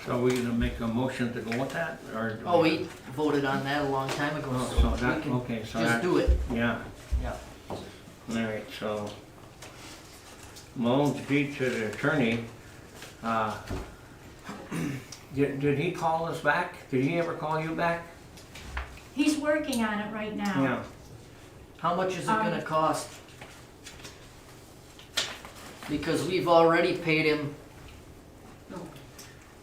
So we gonna make a motion to go with that, or? Oh, we voted on that a long time ago, Oh, so so we that, can okay, so just that, do it. yeah, Yeah. alright, so. Malone's deed to the attorney, did he call us back? Did he ever call you back? He's working on it right now. Yeah, How much is it gonna cost? Because we've already paid him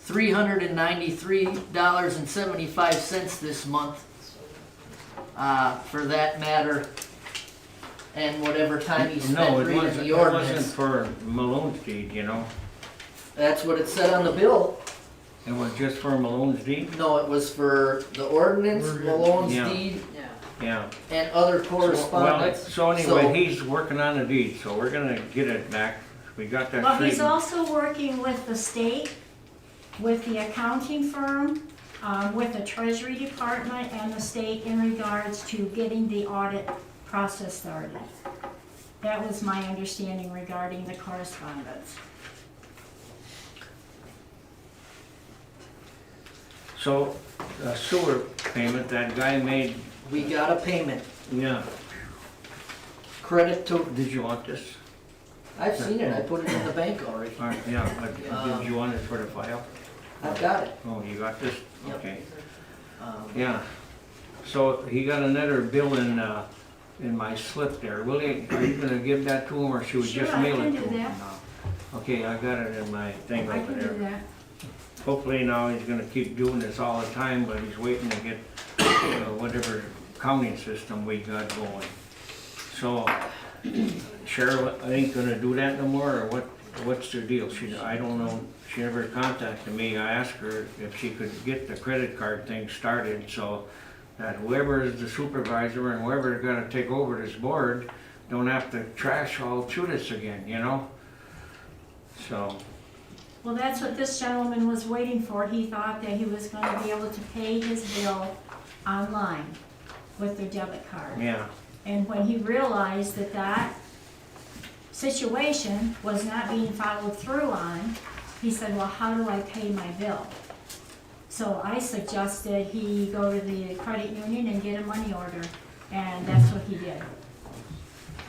$393.75 this month, for that matter, and whatever time he no, spent it reading wasn't, the it wasn't ordinance. for Malone's deed, you know? That's what it said on the bill. It was just for Malone's deed? No, it was for the ordinance, Malone's Yeah. deed, Yeah. and other Well, correspondence. so anyway, he's working on the deed, so we're gonna get it back. We got that Well, he's straightened. also working with the state, with the accounting firm, with the Treasury Department and the state in regards to getting the audit process started. That was my understanding regarding the correspondence. So, sewer payment, that guy made, We got a payment. yeah, Credit to, did you want this? I've seen it, I put it in the bank already. All right, yeah, but did you want it for the file? I've got it. Oh, you got this? Yep. Okay, Yeah. yeah. So he got another bill in my slip there. Willie, are you gonna give that to him, or should we Sure, just I mail can it do to him? that. No. Okay, I got it in my thing I over can there. do that. Hopefully now he's gonna keep doing this all the time, but he's waiting to get whatever counting system we got going. So Cheryl ain't gonna do that no more, or what's the deal? I don't know, she never contacted me. I asked her if she could get the credit card thing started so that whoever is the supervisor and whoever's gonna take over this board don't have to trash all through this again, you know? So, Well, that's what this gentleman was waiting for. He thought that he was gonna be able to pay his bill online with their debit card. yeah. And when he realized that that situation was not being followed through on, he said, well, how do I pay my bill? So I suggested he go to the credit union and get a money order, and that's what he did.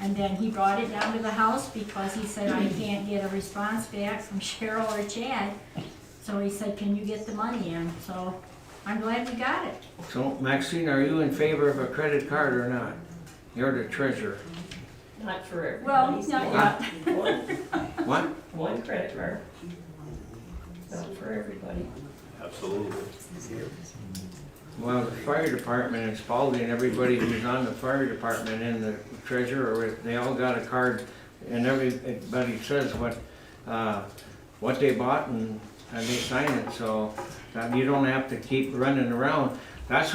And then he brought it down to the house because he said, I can't get a response back from Cheryl or Chad. So he said, can you get the money in? So I'm glad we got it. So Maxine, are you in favor of a credit card or not? You're the treasurer. Not for everybody. Well, not yet. What? One credit card. Not for everybody. Absolutely. Well, the fire department in Spalding, everybody who's on the fire department and the treasurer, they all got a card, and everybody says what they bought, and they sign it, so you don't have to keep running around. That's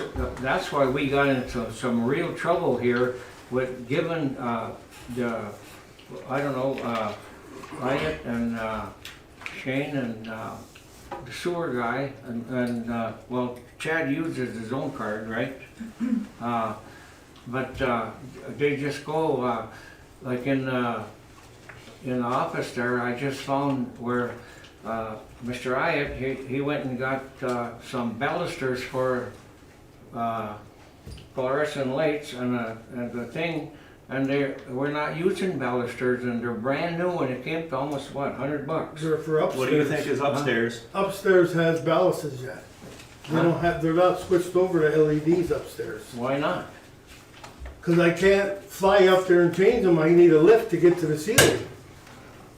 why we got into some real trouble here with giving Wyatt and Shane and the sewer guy, and well, Chad uses his own card, right? But they just go, like in the office there, I just found where Mr. Wyatt, he went and got some balusters for fluorescent lights, and the thing, and we're not using balusters, and they're brand new, and it came to almost, what, $100? They're for upstairs. What do you think is upstairs? Upstairs has baluses yet. They don't have, they're not switched over to LEDs upstairs. Why not? Cause I can't fly up there and change them, I need a lift to get to the ceiling.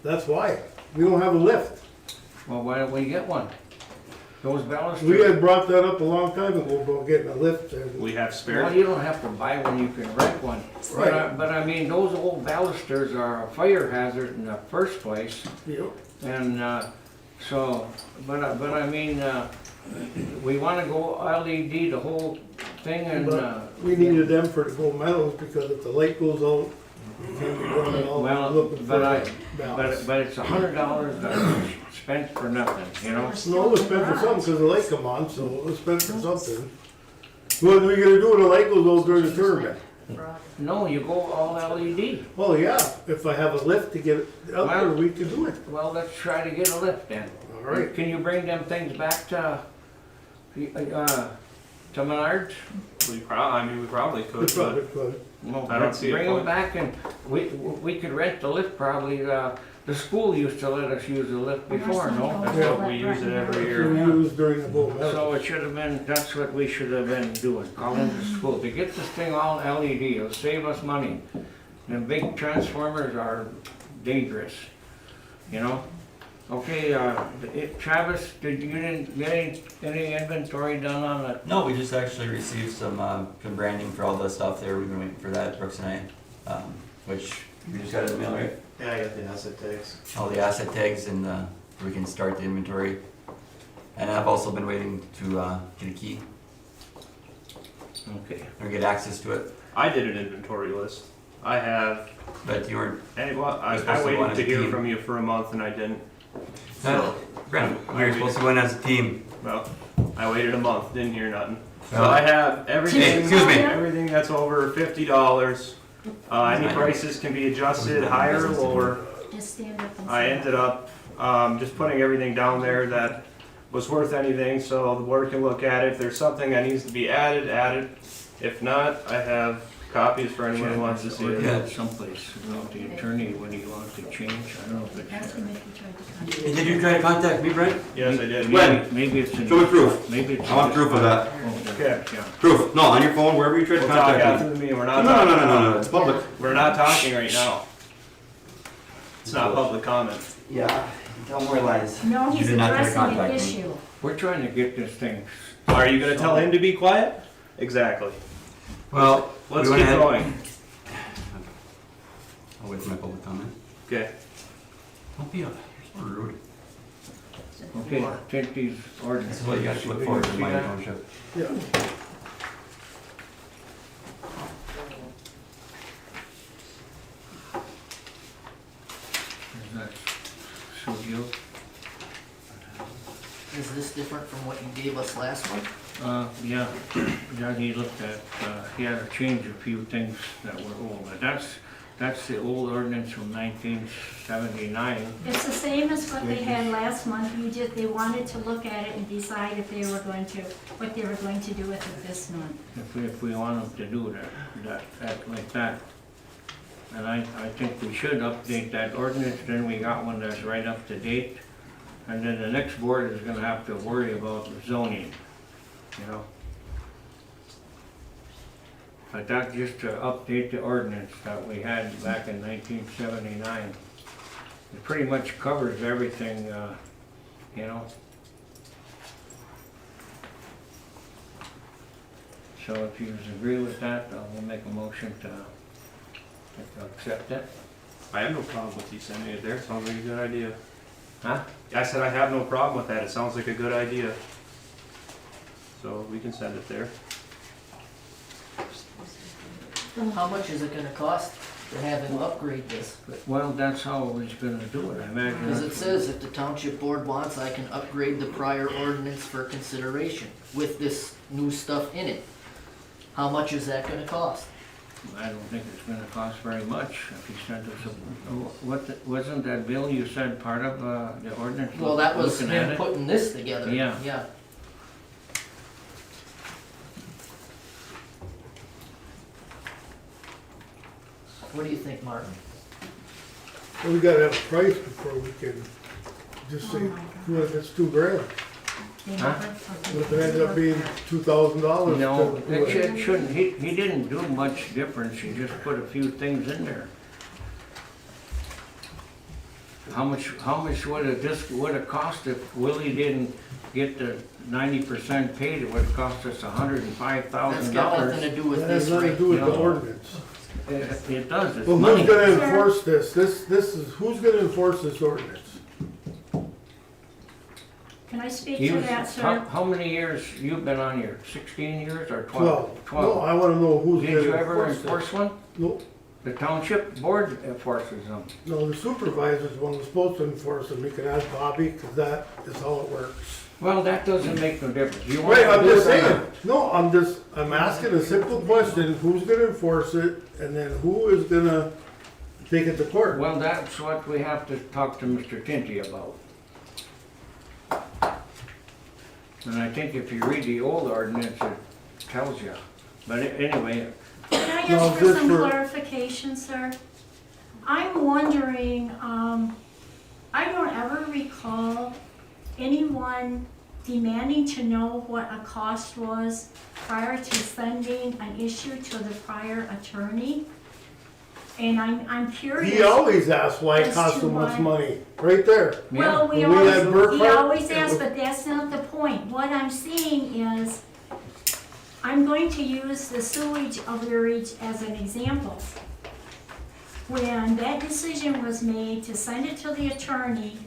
That's why. We don't have a lift. Well, why don't we get one? Those balusters. We had brought that up a long time ago about getting a lift there. We have spare. Well, you don't have to buy one, you can rent one. Right. But I mean, those old balusters are a fire hazard in the first place, Yep. and, so, but I mean, we wanna go LED the whole thing, and, But we needed them for the gold medals because if the light goes out, you can't be running all well, looking for but balance. but it's $100 that spent for nothing, you know? No, it was spent for something because the light come on, so it was spent for something. What are we gonna do when the light goes out during the tournament? No, you go all LED. Well, yeah, if I have a lift to get it out there, we can do it. Well, let's try to get a lift then. All right. Can you bring them things back to Menards? We probably could, We but probably could. Well, I don't see a bring them point. back, and we could rent the lift probably. The school used to let us use the lift before, no? that's what we use it every We year. use during the gold medal. So it should have been, that's what we should have been doing, calling the school, to get this thing all LED, it'll save us money. And big transformers are dangerous, you know? Okay, Travis, you didn't get any inventory done on it? No, we just actually received some branding for all the stuff there. We've been waiting for that, Brooks and I, which we just got in the mail, right? Yeah, I got the asset tags. All the asset tags, and we can start the inventory. And I've also been waiting to get a key Okay. or get access to it. I did an inventory list. I have, But you weren't. and well, I You're supposed to go on waited as to a hear team. from you for a month and I didn't. No, Brent, we were supposed to go in as a team. Well, I waited a month, didn't hear nothing. So Well, I have everything, excuse me. everything that's over $50. Any prices can be adjusted higher or lower. Just stand up and I say ended up just putting everything down there that was worth anything, so the board can look at it. If there's something that needs to be added, add it. If not, I have copies for anyone who wants to see it. Yeah. Someplace, the attorney, when he wants to change, I don't know if it's. Ask him if he tried to contact Hey, did you try to contact me, Brent? Yes, I did. When? Maybe it's in. Show me proof. Maybe it's. I want proof of that. Okay. Yeah. Proof. No, on your phone, wherever you tried to We'll talk contact after me. the meeting. We're No, not no, talking. no, no, no, it's public. We're not talking right now. It's not public comment. Yeah, don't worry, lies. No, You he's did not try to addressing an contact me. issue. We're trying to get this thing. Are you gonna tell him to be quiet? Exactly. Well, Let's we keep went ahead- going. I'll wait for my public comment. Okay. Don't be you're so rude. Okay, take these This ordinances. is what you got to look forward to, See my that? township. Yeah. Is that suit you? Is this different from what you gave us last month? Yeah, John, he looked at, he had to change a few things that were old. That's the old ordinance from 1979. It's the same as what they had last month, they wanted to look at it and decide if they were going to, what they were going to do with it this month. If we want them to do that like that. And I think we should update that ordinance, then we got one that's right up to date. And then the next board is gonna have to worry about zoning, you know? But that's just to update the ordinance that we had back in 1979. It pretty much covers everything, you know? So if you agree with that, we'll make a motion to accept it. I have no problem with you sending it there. Sounds like a good idea. Huh? I said I have no problem with that. It sounds like a good idea. So we can send it there. How much is it gonna cost to have him upgrade this? Well, that's how he's gonna do it, I imagine. Because it says if the township board wants, I can upgrade the prior ordinance for consideration with this new stuff in it. How much is that gonna cost? I don't think it's gonna cost very much if he sent us wasn't that bill you said part of, the ordinance? Well, that was Looking at him it? putting this together. Yeah. Yeah. What do you think, Martin? We gotta have a price before we can just say, well, that's $2,000. Huh? If it ends up being $2,000. No, it shouldn't, he didn't do much difference, he just put a few things in there. How much would it cost if Willie didn't get the 90% paid? It would have cost us $105,000. That's got nothing to do with That has this nothing to rate. do with the No. ordinance. It does, it's Well, money. who's gonna enforce this? This is, who's gonna enforce this ordinance? Can I speak You- to that, sir? How many years you've been on here? 16 years or 12? 12. No, I wanna know who's Did you gonna ever enforce this. enforce one? No, The township board enforces them. no, the supervisor's one who's supposed to enforce them. You can ask Bobby, cause that is how it works. Well, that doesn't make no difference. You want Right, to I'm do just it or saying, not? I'm asking a simple question, who's gonna enforce it, and then who is gonna take it to court? Well, that's what we have to talk to Mr. Tinty about. And I think if you read the old ordinance, it tells you. But anyway, Can I No, ask for just some for- clarification, sir? I'm wondering, I don't ever recall anyone demanding to know what a cost was prior to sending an issue to the prior attorney. And I'm curious. He always asks why it As costs so to much why- money, right there. Well, When we had he Burkhart, always it asks, was- but that's not the point. What I'm saying is, I'm going to use the sewage overreach as an example. When that decision was made to send it to the attorney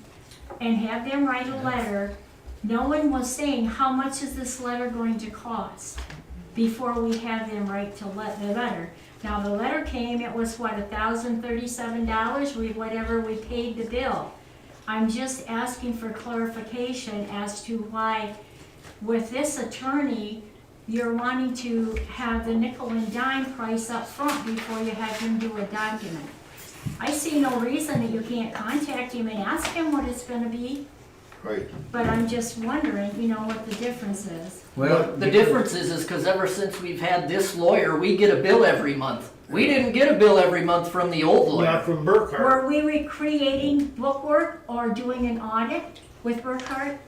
and have them write a letter, no one was saying, how much is this letter going to cost? Before we had them write the letter. Now, the letter came, it was what, $1,037, whatever we paid the bill. I'm just asking for clarification as to why, with this attorney, you're wanting to have the nickel and dime price up front before you have him do a document. I see no reason that you can't contact him and ask him what it's gonna be, Right. but I'm just wondering, what the difference is. well, The difference is because ever since we've had this lawyer, we get a bill every month. We didn't get a bill every month from the old Not lawyer. from Burkhart. Were we recreating bookwork or doing an audit with Burkhart?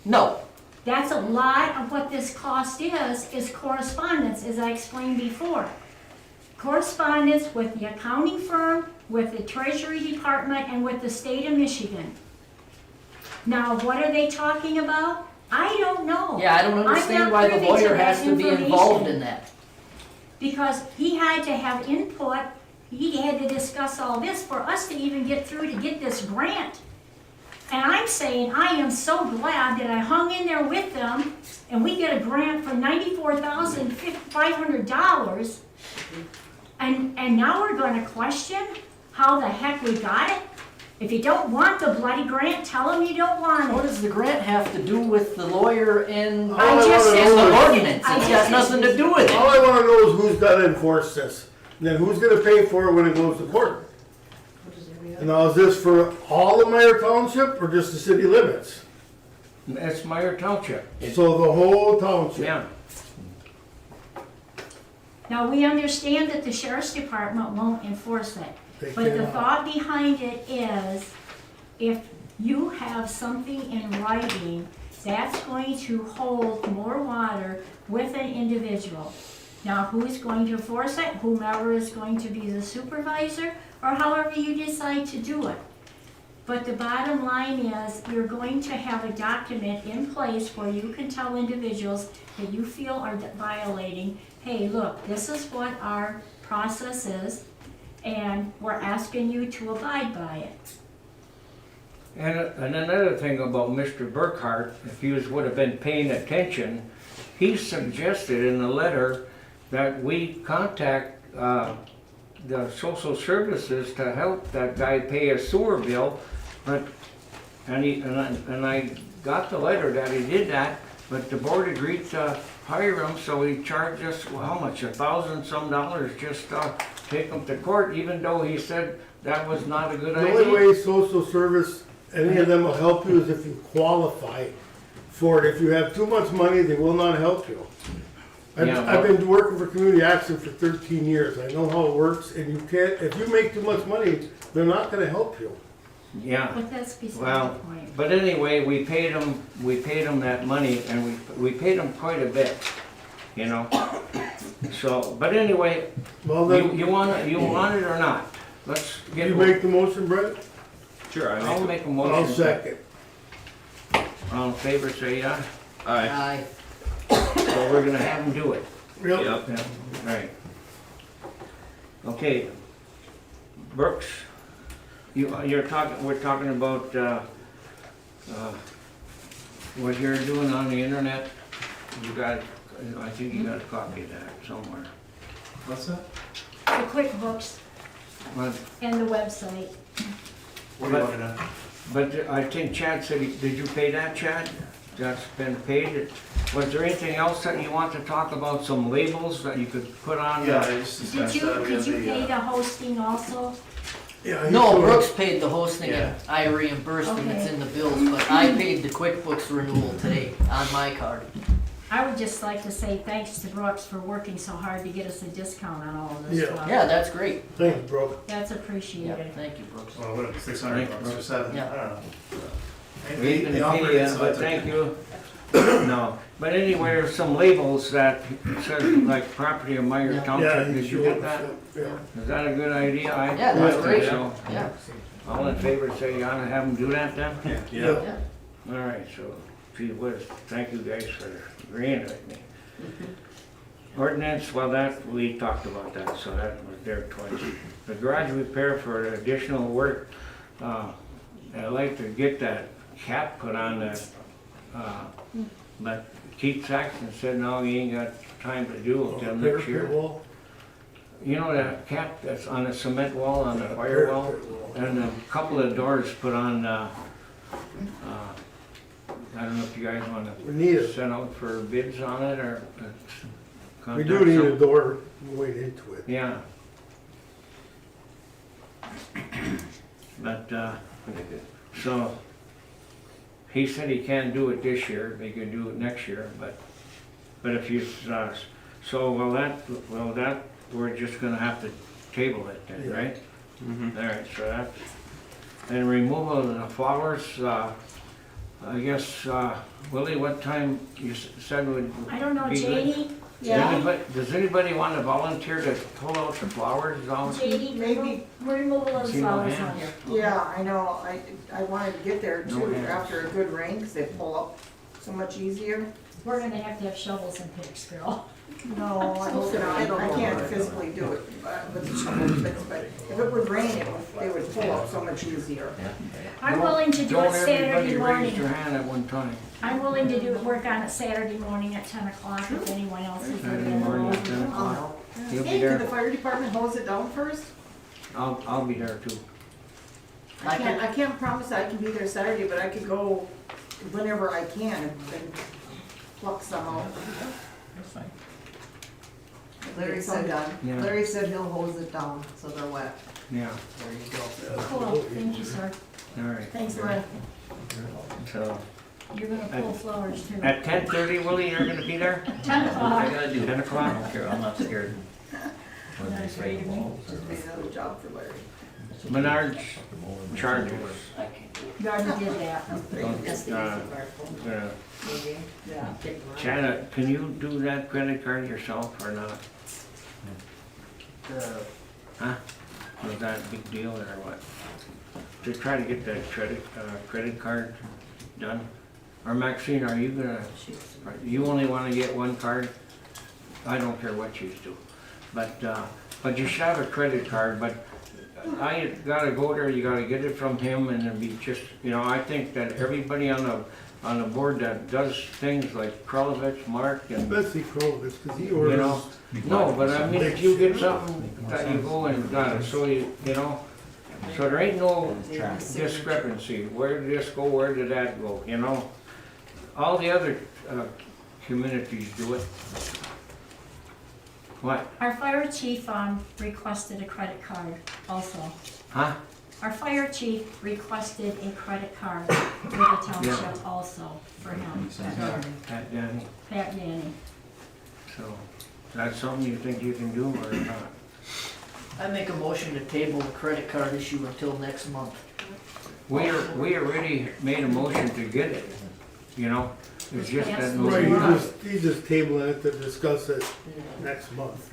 No, That's a lot of what this cost is correspondence, as I explained before. Correspondence with the accounting firm, with the Treasury Department, and with the state of Michigan. Now, what are they talking about? I don't know. yeah, I don't I'm understand not why the privy to lawyer that has to be involved information. in that. Because he had to have input, he had to discuss all this for us to even get through to get this grant. And I'm saying, I am so glad that I hung in there with them, and we get a grant for $94,500. And now we're gonna question how the heck we got it? If you don't want the bloody grant, tell them you don't want What it. does the grant have to do with the lawyer and I just and said- the ordinance? I It's just got nothing to do with All it. I wanna know is who's gonna enforce this, and then who's gonna pay for it when it goes to court? And now, is this for all of Meyer Township, or just the city limits? it's Meyer Township. So the whole township? Yeah, Now, we understand that the sheriff's department won't enforce it. They But the cannot. thought behind it is, if you have something in writing, that's going to hold more water with an individual. Now, who's going to enforce it? Whomever is going to be the supervisor, or however you decide to do it. But the bottom line is, you're going to have a document in place where you can tell individuals that you feel are violating, hey, look, this is what our process is, and we're asking you to abide by it. and another thing about Mr. Burkhart, if he would have been paying attention, he suggested in the letter that we contact the social services to help that guy pay a sewer bill, but, and I got the letter that he did that, but the board agreed to hire him, so he charged us, well, how much, $1,000 some just to take him to court, even though he said that was not a good The only idea. way social service, any of them will help you is if you qualify for it. If you have too much money, they will not help you. I've been working for community action for 13 years. I know how it works, and you can't, if you make too much money, they're not gonna help you. Yeah, But that's beside well, the point. but anyway, we paid them that money, and we paid them quite a bit, you know? So, but anyway, Well, then, you want it or not? Let's get. you make the motion, Brett? Sure, I'll make a I'll motion. second. All in favor, say aye. Aye. So we're gonna have them do it. Yep. Yep. Yeah, right. Okay. Brooks, we're talking about, what you're doing on the internet. You got, I think you got a copy of that somewhere. What's that? The QuickBooks But, and the website. What do you want to know? but I think Chad said, did you pay that, Chad? That's been paid. Was there anything else that you want to talk about, some labels that you could put on? Yeah, I just Did discussed you, that. We did have you the, pay the hosting also? Yeah, No, he's- Brooks paid the hosting Yeah. and I reimbursed him, it's Okay. in the bills, but I paid the QuickBooks renewal today on my card. I would just like to say thanks to Brooks for working so hard to get us a discount on all of this Yeah. stuff. Yeah, that's great. Thanks, bro. That's Yeah, appreciated. thank you, Brooks. well, what, 600 bucks or 7? Yeah. I don't know. We can They pay offered you, it, so I but took thank it. you. No, but anyway, there's some labels that says like property of Meyer Yeah. Township. he Did you showed get us that? Yeah. Is that a good idea? Yeah, that's I think great. so. Yeah, All in favor, say you ought to have them do that then? Yeah. yeah. All right, so, gee whiz, thank you guys for agreeing with me. Ordinance, well, that, we talked about that, so that was there twice. The garage repair for additional work, I'd like to get that cap put on that, but Keith Saxon said, no, he ain't got time to do it till next year. Wall? You know that cap that's on the cement wall, on the firewall? And a couple of doors put on, I don't know if you guys wanna We need it. send out for bids on it, or We contact do need a some- door way into it. Yeah. But, so, he said he can't do it this year, they could do it next year, but if you, so, well, that, we're just gonna have to table it then, Yeah. right? Mhm. All right, so that's, and removal of the flowers, I guess, Willie, what time you said would? I don't know, be good? JD? Yeah? Does anybody want to volunteer to pull out the flowers? JD, Maybe. removal of See no flowers on hands. here. Yeah, I know, I wanted to get there No too, hands. after a good rain, 'cause they pull up so much easier. We're gonna have to have shovels and picks, girl. No, I hope not, I can't physically do it with the shovel picks, but if it would rain, they would pull up so much easier. I'm willing to do it Don't Saturday everybody raise their morning. hand at one time. I'm willing to do, work on it Saturday morning at 10 o'clock if anyone else is Saturday available. morning at 10 o'clock. Oh, You'll be Hey, could the there. fire department hose it down first? I'll be there too. I can't promise I can be there Saturday, but I could go whenever I can and pluck some out. Larry Get some said, done. Yeah, Larry said he'll hose it down so they're wet. yeah, There you go. Cool, thank you, sir. all right. Thanks, Lynn. So, You're gonna pull flowers too. at 10:30, Willie, you're gonna be there? 10 o'clock. gotta do 10 o'clock? I'm not scared. That's great of me. Just made another job for Larry. Menard's charges. You already did that. China, can you do that credit card yourself or not? Huh? Was that a big deal or what? To try to get that credit card done? Or Maxine, are you gonna, you only wanna get one card? I don't care what you do. But you should have a credit card, but I gotta go there, you gotta get it from him and it'd be just, I think that everybody on the board that does things like Krolowitz, Mark and, Especially Krovis, because he you orders. know. No, but I mean, if you get something that you go and, so so there ain't no discrepancy, where did this go, where did that go, All the other, communities do it. What, Our fire chief requested a credit card also. huh? Our fire chief requested a credit card with the township also for him, Pat Danny. Pat Danny. So, that's something you think you can do or not? I make a motion to table the credit card issue until next month. We already made a motion to get it, you know? It's just that. Right, you just tabling it to discuss it next month.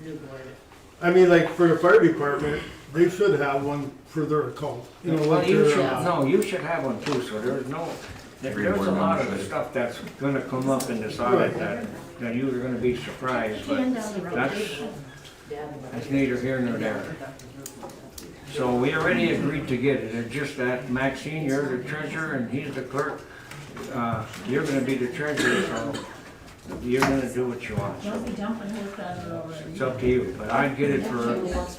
I mean, like, for the fire department, they should have one for their account, you know, Well, like you their, should, no, you should have one too, so there's no, there's a lot of stuff that's gonna come up in this audit that you are gonna be surprised, but that's neither here nor there. So we already agreed to get it, it's just that Maxine, you're the treasurer and he's the clerk. You're gonna be the treasurer, so you're gonna do what you want. Don't be dumping with It's up to you, but I'd get it for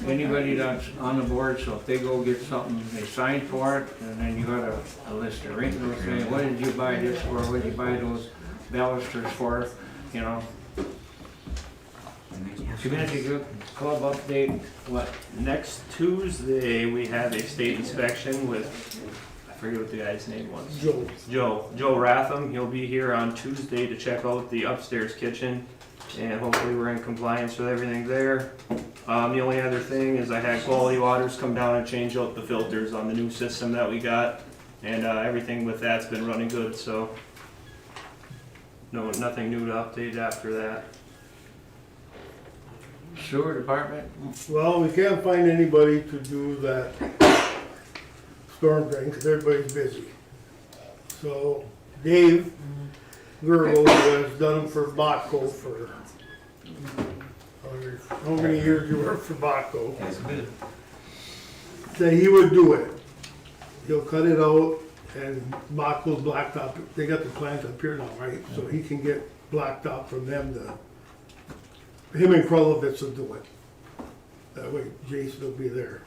anybody that's on the board, so if they go get something, they sign for it, and then you got a list of written, saying, what did you buy this for, what did you buy those balusters for, you know? Community club update, what? Next Tuesday, we have a state inspection with, I forget what the guy's name was. Joe Ratham. He'll be here on Tuesday to check out the upstairs kitchen, and hopefully we're in compliance with everything there. The only other thing is I had Quality Waters come down and change out the filters on the new system that we got, and everything with that's been running good, so no, nothing new to update after that. Sewer department? well, we can't find anybody to do that storm drain, because everybody's busy. So Dave Gergel, who has done them for Botco for, how many years you worked for Botco, said he would do it. He'll cut it out and Botco's blacktop, they got the plans up here now, right? So he can get blacktop from them to, him and Krolovitz will do it. That way Jason will be there.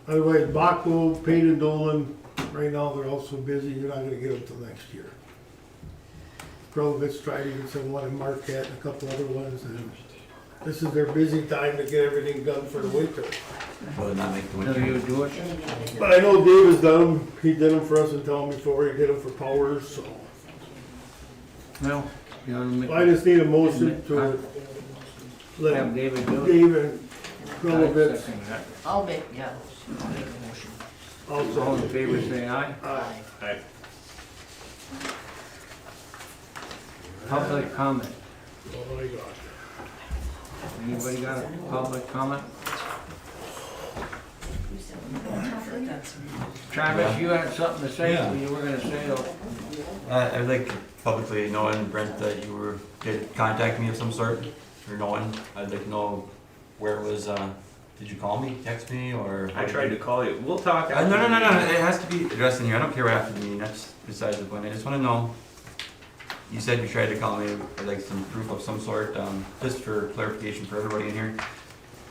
Otherwise, Botco, Payne and Dolan, right now they're also busy, you're not gonna get them till next year. Krolovitz tried to get someone in Marquette and a couple other ones, and this is their busy time to get everything done for the winter. Will not make the No, winter. you do it? But I know Dave has done them, he did them for us in town before, he did them for Powers, so. No. You wanna make- I just need a motion to let Have David do it? Dave and Krolovitz. Second that. I'll make a motion. All in favor, say aye. Aye. Public comment. Oh my God. Anybody got a public comment? Travis, you had something to say, Yeah. you were gonna say, oh, I'd like publicly knowing, Brent, that you did contact me of some sort, or knowing, I'd like to know where it was, did you call me, text me, or? I tried to call you. We'll talk after. No, it has to be addressed in here, I don't care what after the meeting, that's besides the point, I just wanna know. You said you tried to call me, I'd like some proof of some sort, just for clarification for everybody in here.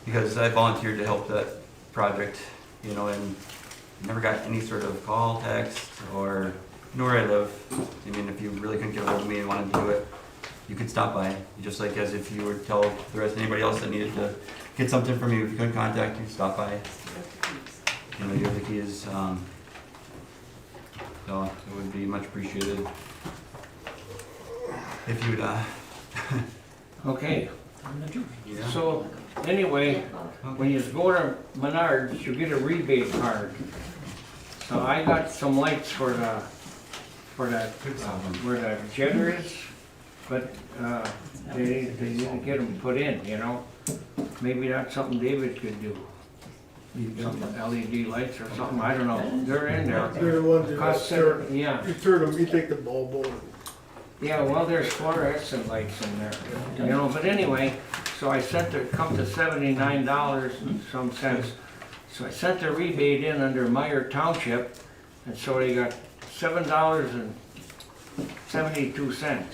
Because I volunteered to help that project, you know, and never got any sort of call, text, or where I live. I mean, if you really couldn't get ahold of me and wanted to do it, you could stop by, just like as if you were to tell the rest, anybody else that needed to get something from you, if you couldn't contact you, stop by. You know, you have the keys, so it would be much appreciated if you'd, okay. yeah. So, anyway, when you go to Menards, you get a rebate card. So I got some lights for the, where the jetter is, but, they didn't get them put in, you know? Maybe that's something David could do. Some LED lights or something, I don't know, they're in there. They're the ones that Cost turn, yeah. you turn them, you take the bulb over. Yeah, well, there's fluorescent lights in there, you know, but anyway, so I sent it, come to $79 and some cents. So I sent the rebate in under Meyer Township, and so they got $7.72.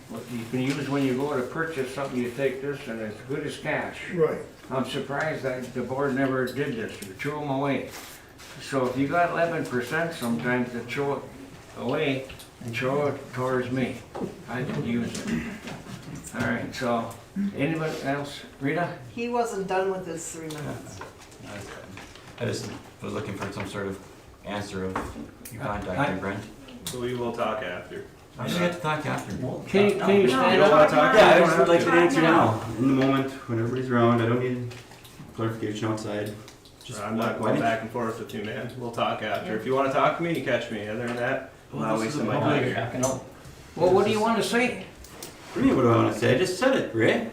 What you can use when you go to purchase something, you take this and it's good as cash. Right. I'm surprised that the board never did this, you threw them away. So if you got 11%, sometimes to throw it away and throw it towards me. I can use it. All right, so anybody else? Rita? He wasn't done with his 3 minutes. I just was looking for some sort of answer of you contacting Brent. So we will talk after. I should have to talk after. Can you stand You don't wanna up? talk? Yeah, I just would like an answer now, in the moment, when everybody's around, I don't need clarification outside. Just I'm not why going didn't- back and forth with you, man. We'll talk after. If you wanna talk to me, you catch me. Other than that, I'm Well, not this is wasting a my public- time. Well, what do you want to say? What do you mean, what do I wanna say? I just said it, Ray.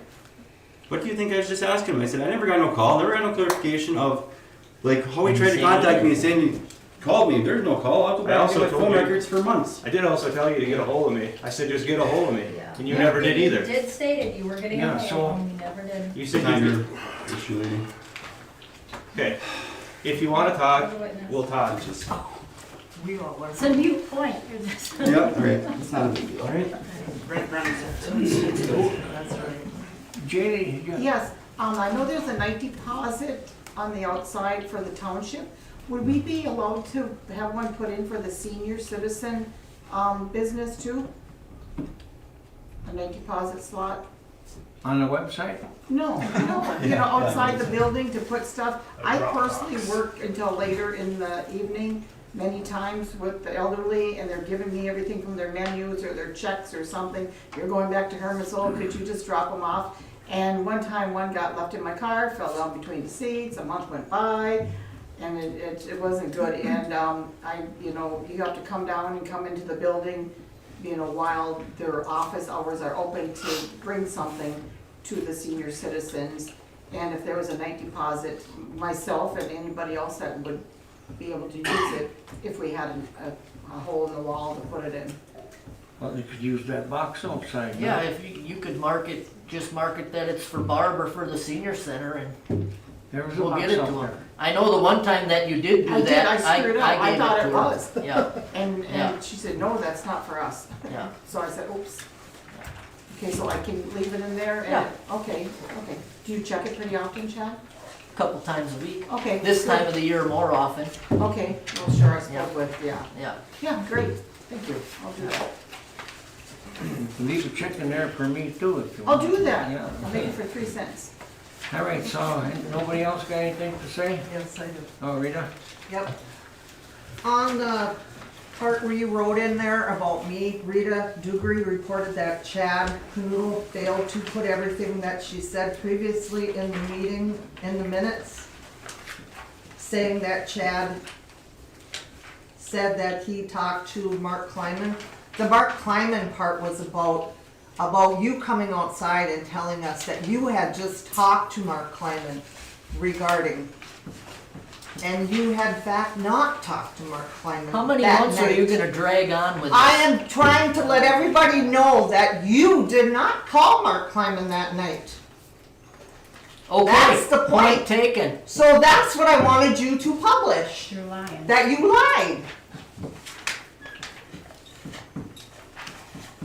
What do you think I was just asking him? I said, I never got no call, never got no clarification of, like, how he tried to contact me, saying he called me, there's no call, I'll go I back also to my told phone you- records for months. I did also tell you to get a hold of me. I said just get a hold of me, Yeah. and you never did either. You did state it, you were getting Yeah, a so- hold of them, you never did. You said Time you your issue, lady. Okay, if you wanna talk, Witness. we'll talk. We all learn. It's a mute point. You're just- Yep, alright, it's not a big deal, alright? Brent runs it. That's right. Janie, you- Yes, I know there's a night deposit on the outside for the township. Would we be allowed to have one put in for the senior citizen, business too? A night deposit slot? on the website? No, you know, outside the building to put stuff. I personally work until later in the evening, many times with the elderly, and they're giving me everything from their menus or their checks or something. You're going back to Herman's, oh, could you just drop them off? And one time, one got left in my car, fell down between the seats, a month went by, and it wasn't good. And, you know, you have to come down and come into the building, you know, while their office hours are open to bring something to the senior citizens. And if there was a night deposit, myself and anybody else that would be able to use it, if we had a hole in the wall to put it in. Well, you could use that box outside. no? Yeah, if you could just mark it that it's for Barb or for the senior center and There was a we'll box get it to out them. there. I know the one time that you did do I did, that, I screwed up. I gave thought to it her. was. Yeah, And Yeah. she said, no, that's not for us. yeah. So I said, oops. Okay, so I can leave it in there? and- Yeah. Okay. Do you check it pretty often, Chad? Couple times a week. Okay. This good. time of the year more often, Okay, well, sure, I Yeah. spoke with, yeah. yeah. Yeah, great, thank you, I'll do that. Leave a check in there for me too if you I'll want. do that, Yeah. I'll make it for 3 cents. All right, so nobody else got anything to say? Yes, I do. Oh, Rita? Yep. On the part where you wrote in there about me, Rita Dugree reported that Chad Knoodle failed to put everything that she said previously in the meeting, in the minutes, saying that Chad said that he talked to Mark Kleiman. The Mark Kleiman part was about you coming outside and telling us that you had just talked to Mark Kleiman regarding, and you had in fact not talked to Mark Kleiman. How many that months are you night. gonna drag on with I this? am trying to let everybody know that you did not call Mark Kleiman that night. Okay, That's the point. point taken. So that's what I wanted you to publish, You're lying. that you lied.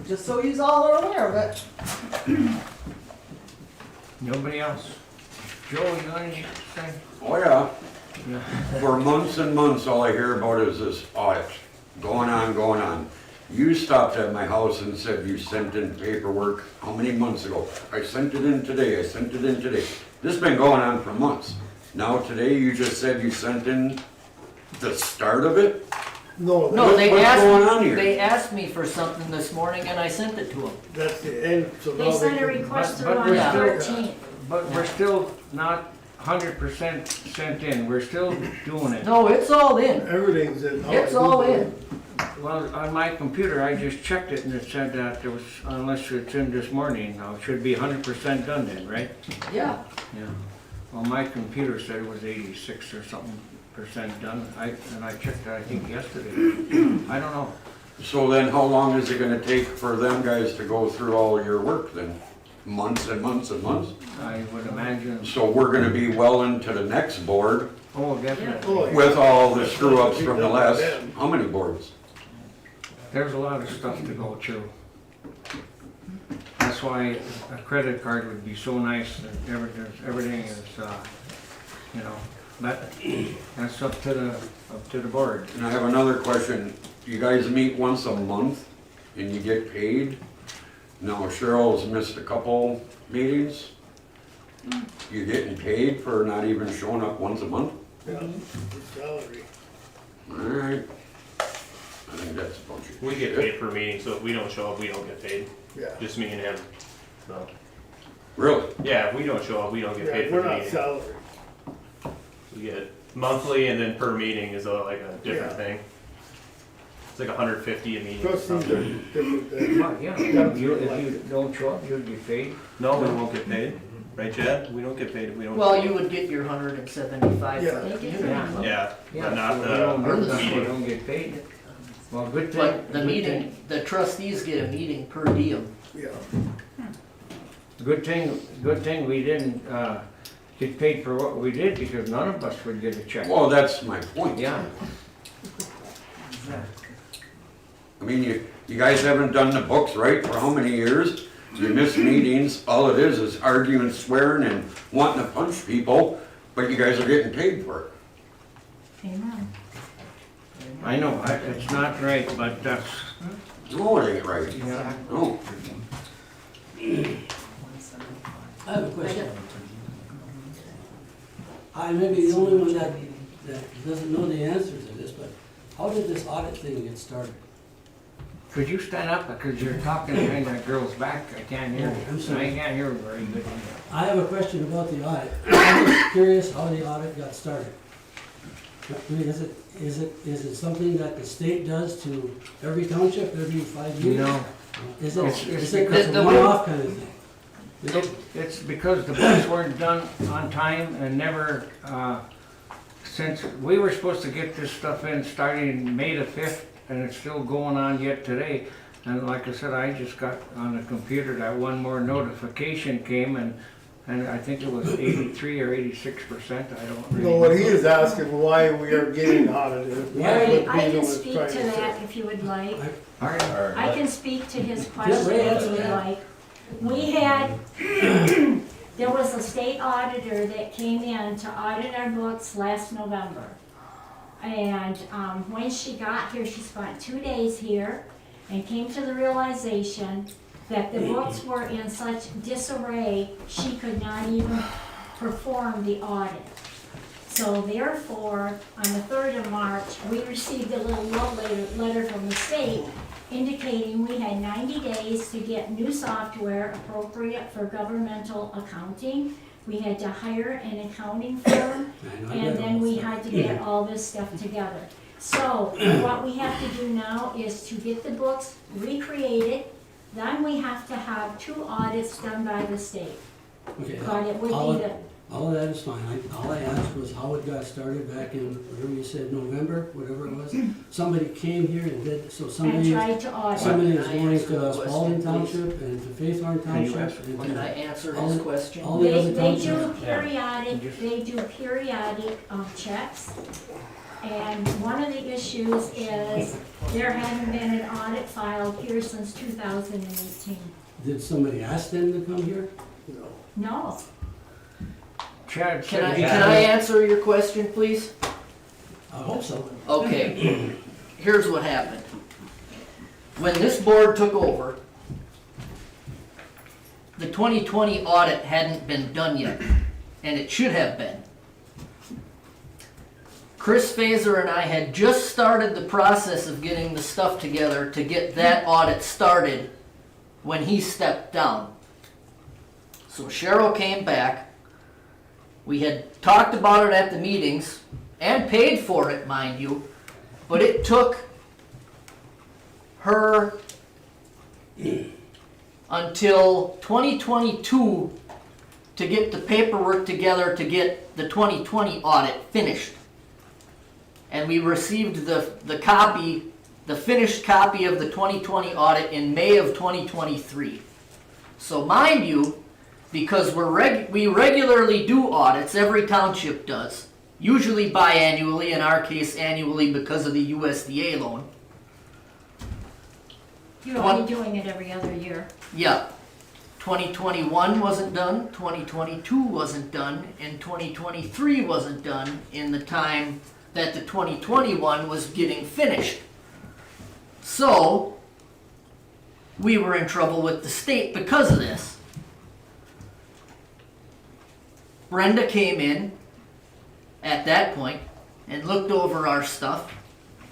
Just so you all are aware of it. Nobody else? Joe, you got anything to say? Oh, yeah. Yeah. For months and months, all I hear about is this audit, going on. You stopped at my house and said you sent in paperwork, how many months ago? I sent it in today. This has been going on for months. Now today, you just said you sent in the start of it? No, No, they What's going on asked, here? they asked me for something this morning and I sent it to them. that's the end, so now They sent a can- request through But on we're the still- 13th. But we're still not 100% sent in, we're still doing it. No, it's all in. Everything's in. It's all in. Well, on my computer, I just checked it and it said that there was, unless it's in this morning, now it should be 100% done then, right? Yeah. Yeah. Well, my computer said it was 86 or something % done, and I checked it, I think yesterday. I don't know. So then how long is it gonna take for them guys to go through all your work then? Months and months and months? I would imagine, So we're gonna be well into the next board oh, definitely. Oh, yeah. with all the screw ups from the last, how many boards? There's a lot of stuff to go through. That's why a credit card would be so nice, that everything is, you know, but that's up to the board. And I have another question. You guys meet once a month and you get paid? Now Cheryl's missed a couple meetings. You getting paid for not even showing up once a month? Yeah, the salary. Alright. I think that's a bunch of We get shit. paid per meeting, so if we don't show up, we don't get paid. Yeah. Just me and him. So, Really? yeah, if we don't show up, we don't get paid Yeah, for we're the not meeting. salary. We get monthly and then per meeting is like a different Yeah. thing. It's like 150 a meeting. or Trustees are something. different than. Well, yeah, if you don't show up, you'll get paid. No, we won't get paid. Right, Chad? We don't get paid if we don't. Well, you would get your 175 Yeah. for the unit. Yeah, Yeah, but not so we don't the do that, we meeting. don't get paid. Well, good thing. But the good meeting, the trustees get a meeting per diem. Yeah. Good thing we didn't, get paid for what we did, because none of us would get a check. Well, that's my point. Yeah. I mean, you guys haven't done the books right for how many years? You miss meetings, all it is arguing, swearing, and wanting to punch people, but you guys are getting paid for it. Amen. I know, it's not right, but that's, No, it ain't right. yeah. No. I have a question. I may be the only one that doesn't know the answer to this, but how did this audit thing get started? Could you stand up, because you're talking behind that girl's back, I can't hear Oh, I'm you. sorry. I can't hear her very good. I have a question about the audit. I'm just curious how the audit got started. I mean, is it something that the state does to every township every 5 years? No, Is It's it because a the- one-off kind of thing? it's because the books weren't done on time and never, since we were supposed to get this stuff in starting May the 5th, and it's still going on yet today. And like I said, I just got on the computer that one more notification came, and I think it was 83 or 86%, I don't really. No, what he is asking, why we are getting audited. That's what I Dino can was speak trying to say. that if you would like. All right. I can speak to his question Ray, if answer you would that. like. We had, there was a state auditor that came in to audit our books last November. And when she got here, she spent 2 days here and came to the realization that the books were in such disarray, she could not even perform the audit. So therefore, on the 3rd of March, we received a little love letter from the state indicating we had 90 days to get new software appropriate for governmental accounting. We had to hire an accounting firm, and then we had to get all this stuff together. So what we have to do now is to get the books recreated, then we have to have 2 audits done by the state. Okay, But it would all be of- the, all of that is fine. All I asked was how it got started back in, whatever you said, November, whatever it was. Somebody came here and did, so and somebody, tried to audit. somebody is Can I going answer the to question, Spalding please? Township and to Faithorn Can you Township. ask and Can I to answer all his the- question? all the other They do townships. periodic checks. And one of the issues is there hadn't been an audit filed here since 2018. Did somebody ask them to come here? No. Chad Can said I, he can I answer your question, please? I hope so. Okay, here's what happened. When this board took over, the 2020 audit hadn't been done yet, and it should have been. Chris Fazer and I had just started the process of getting the stuff together to get that audit started when he stepped down. So Cheryl came back. We had talked about it at the meetings and paid for it, mind you, but it took her until 2022 to get the paperwork together to get the 2020 audit finished. And we received the copy, the finished copy of the 2020 audit in May of 2023. So mind you, because we regularly do audits, every township does, usually biannually, in our case annually because of the USDA loan. You're only doing it every other year. Yeah, 2021 wasn't done, 2022 wasn't done, and 2023 wasn't done in the time that the 2021 was getting finished. So, we were in trouble with the state because of this. Brenda came in at that point and looked over our stuff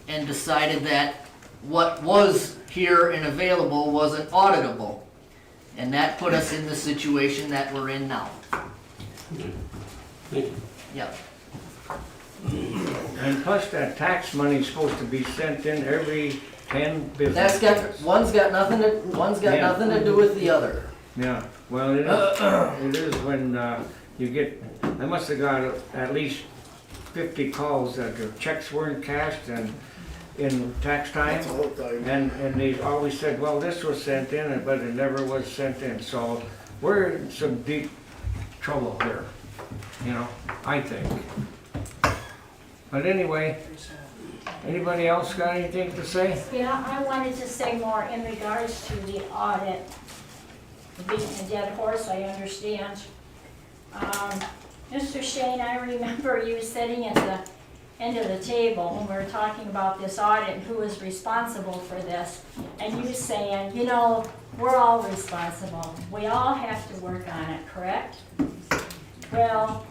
and decided that what was here and available wasn't auditable. And that put us in the situation that we're in now. Yep. And plus that tax money's supposed to be sent in every 10 business That's got, days. one's got nothing to do with the other. Yeah, well, it is when you get, I must have got at least 50 calls that their checks weren't cashed and in tax time. That's all the time. And they always said, well, this was sent in, but it never was sent in. So we're in some deep trouble here, you know, I think. But anyway, anybody else got anything to say? Yeah, I wanted to say more in regards to the audit. Beating a dead horse, I understand. Mr. Shane, I remember you sitting at the end of the table when we were talking about this audit and who was responsible for this. And you saying, you know, we're all responsible. We all have to work on it, correct? Well,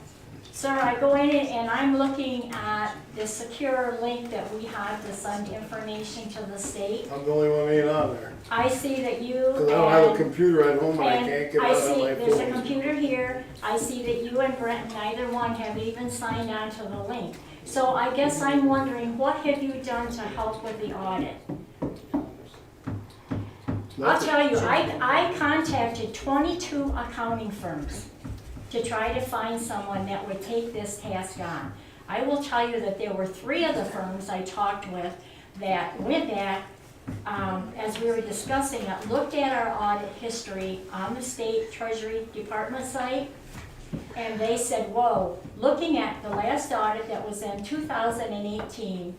sir, I go in and I'm looking at the secure link that we have to send information to the state. I'm the only one ain't on there. I see that you Cause I don't have a computer at home and I can't get I it on see my there's a phone. computer here. I see that you and Brent, neither one have even signed on to the link. So I guess I'm wondering, what have you done to help with the audit? I'll tell you, I contacted 22 accounting firms to try to find someone that would take this task on. I will tell you that there were 3 of the firms I talked with that went back, as we were discussing it, looked at our audit history on the state treasury department site, and they said, whoa, looking at the last audit that was in 2018,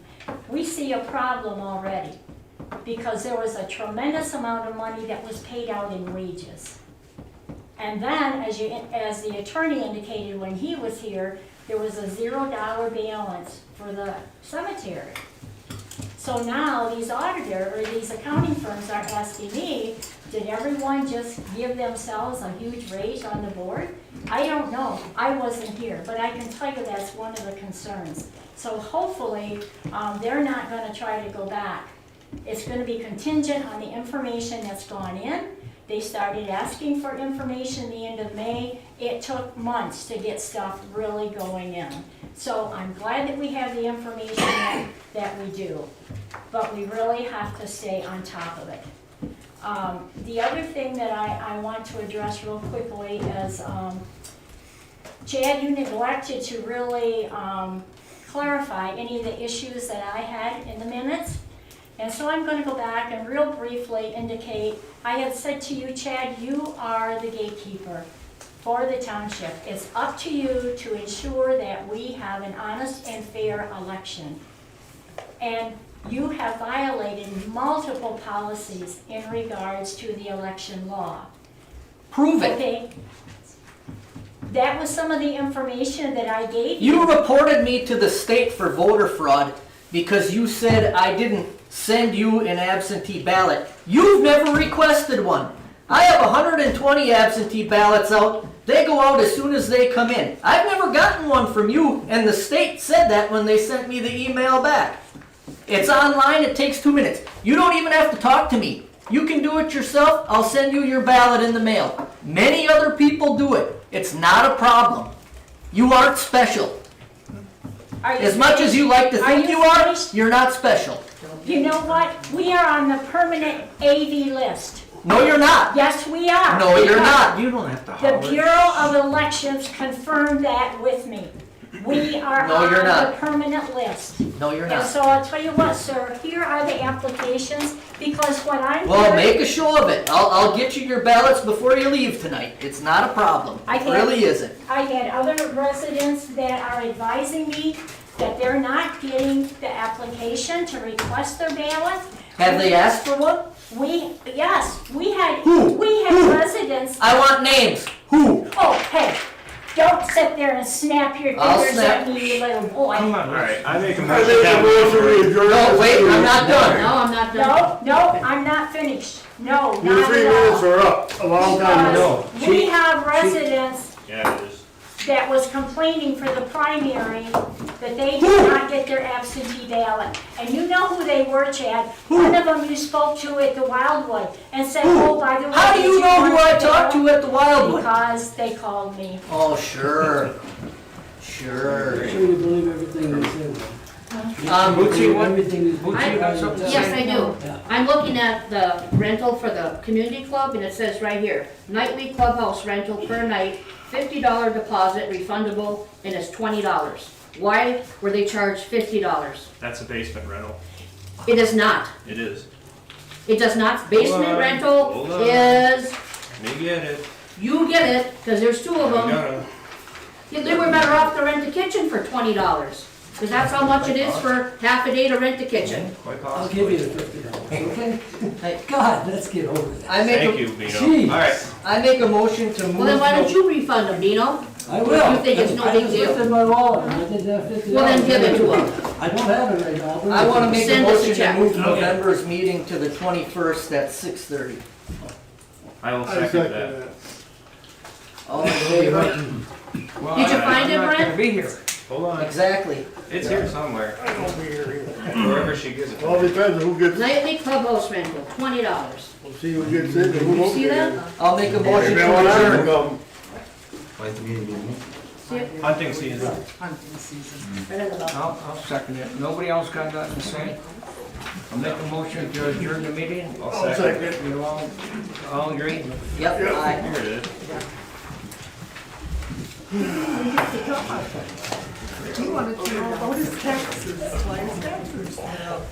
we see a problem already, because there was a tremendous amount of money that was paid out in wages. And then, as the attorney indicated when he was here, there was a $0 balance for the cemetery. So now these these accounting firms are asking me, did everyone just give themselves a huge raise on the board? I don't know, I wasn't here, but I can tell you that's one of the concerns. So hopefully, they're not gonna try to go back. It's gonna be contingent on the information that's gone in. They started asking for information the end of May. It took months to get stuff really going in. So I'm glad that we have the information that we do, but we really have to stay on top of it. The other thing that I want to address real quickly is, Chad, you neglected to really clarify any of the issues that I had in the minutes. And so I'm going to go back and real briefly indicate, I had said to you, Chad, you are the gatekeeper for the township. It's up to you to ensure that we have an honest and fair election. And you have violated multiple policies in regards to the election law. Prove it. Okay. That was some of the information that I gave you. You reported me to the state for voter fraud because you said I didn't send you an absentee ballot. You've never requested one. I have 120 absentee ballots out. They go out as soon as they come in. I've never gotten one from you, and the state said that when they sent me the email back. It's online, it takes 2 minutes. You don't even have to talk to me. You can do it yourself. I'll send you your ballot in the mail. Many other people do it. It's not a problem. You aren't special. As much as you like to think you are, you're not special. You know what? We are on the permanent AV list. No, you're not. Yes, we are. No, you're not. You don't have to The holler. Bureau of Elections confirmed that with me. We are No, on you're the not. permanent list. No, you're And not. so I'll tell you what, sir, here are the applications, because what I'm Well, hearing- make a show of it. I'll get you your ballots before you leave tonight. It's not a problem. I It can't- really isn't. I had other residents that are advising me that they're not getting the application to request their ballot. Have they asked for one? Yes, we had Who? residents. I want names. Who? Oh, hey, don't sit there and snap your I'll fingers snap. at me, you little boy. Come on, Alright, I make a I motion think the that motion we adjourn. No, wait, I'm not done. I'm not done. No, I'm not finished. No, Your not 3 at minutes all. are up, a long time ago. Because we have residents, Yeah, it is. that was complaining for the primary that they did not get their absentee ballot. And you know who they were, Chad. One of them you spoke to at the Wildwood and said, oh, by the way. How do you know who I talked to at the Wildwood? Because they called me. Oh, sure. Sure. I'm sure you believe everything they said. Bootsy, what? Everything is. Bootsy, you got something to Yes, say? I do. Yeah. I'm looking at the rental for the community club, and it says right here, nightly clubhouse rental per night, $50 deposit refundable, and it's $20. Why were they charged $50? That's a basement rental. It is not. It is. It does not. Basement Hold on, rental hold on. is, Me get it. you get it, because there's two of I them. gotta. They were better off to rent the kitchen for $20. Because that's how much it is for half a day to rent the kitchen. Quite I'll possibly. give you the $50, okay? God, let's get over that. I make Thank a, you, Bino. Jeez. Alright, I make a motion to move. Well, then why don't the- you refund them, Dino? I will. You think it's no I big just deal? looked in my wallet and I did that $50. Well, then give it to them. I don't have it right now. I'll bring I it wanna to make a Send us a motion to check. move November's meeting to the 21st at 6:30. I will I second second that. that. All in favor? Well, Did you I- find it, I'm not Brent? gonna be here. Hold on. Exactly. It's here somewhere. I won't be here either. Wherever she gives it. Well, it depends on who gets, Nightly clubhouse rental, $20. we'll see who gets in and who You won't see get that? in. I'll make a motion Maybe I want to her to adjourn. come. Why is the meeting being moved? See it? Hunting season. Right on the bottom. I'll second it. Nobody else got nothing to say? I'll make a motion to adjourn the meeting. I'll second. You all agree? Yep, aye. Here it is. He wanted to know about his taxes, why his taxes went up.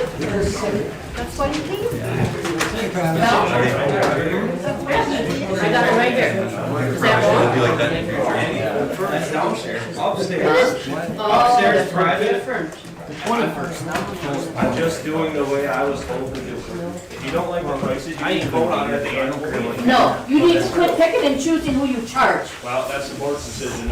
That's why he came. I got it right here. Is that wrong? That's downstairs. Upstairs. Oh, Upstairs that's private. different. I'm just doing the way I was told to do it. If you don't like the prices, you can vote on it at the animal. No, you need to quit picking and choosing who you charge. Well, that's the board's decision.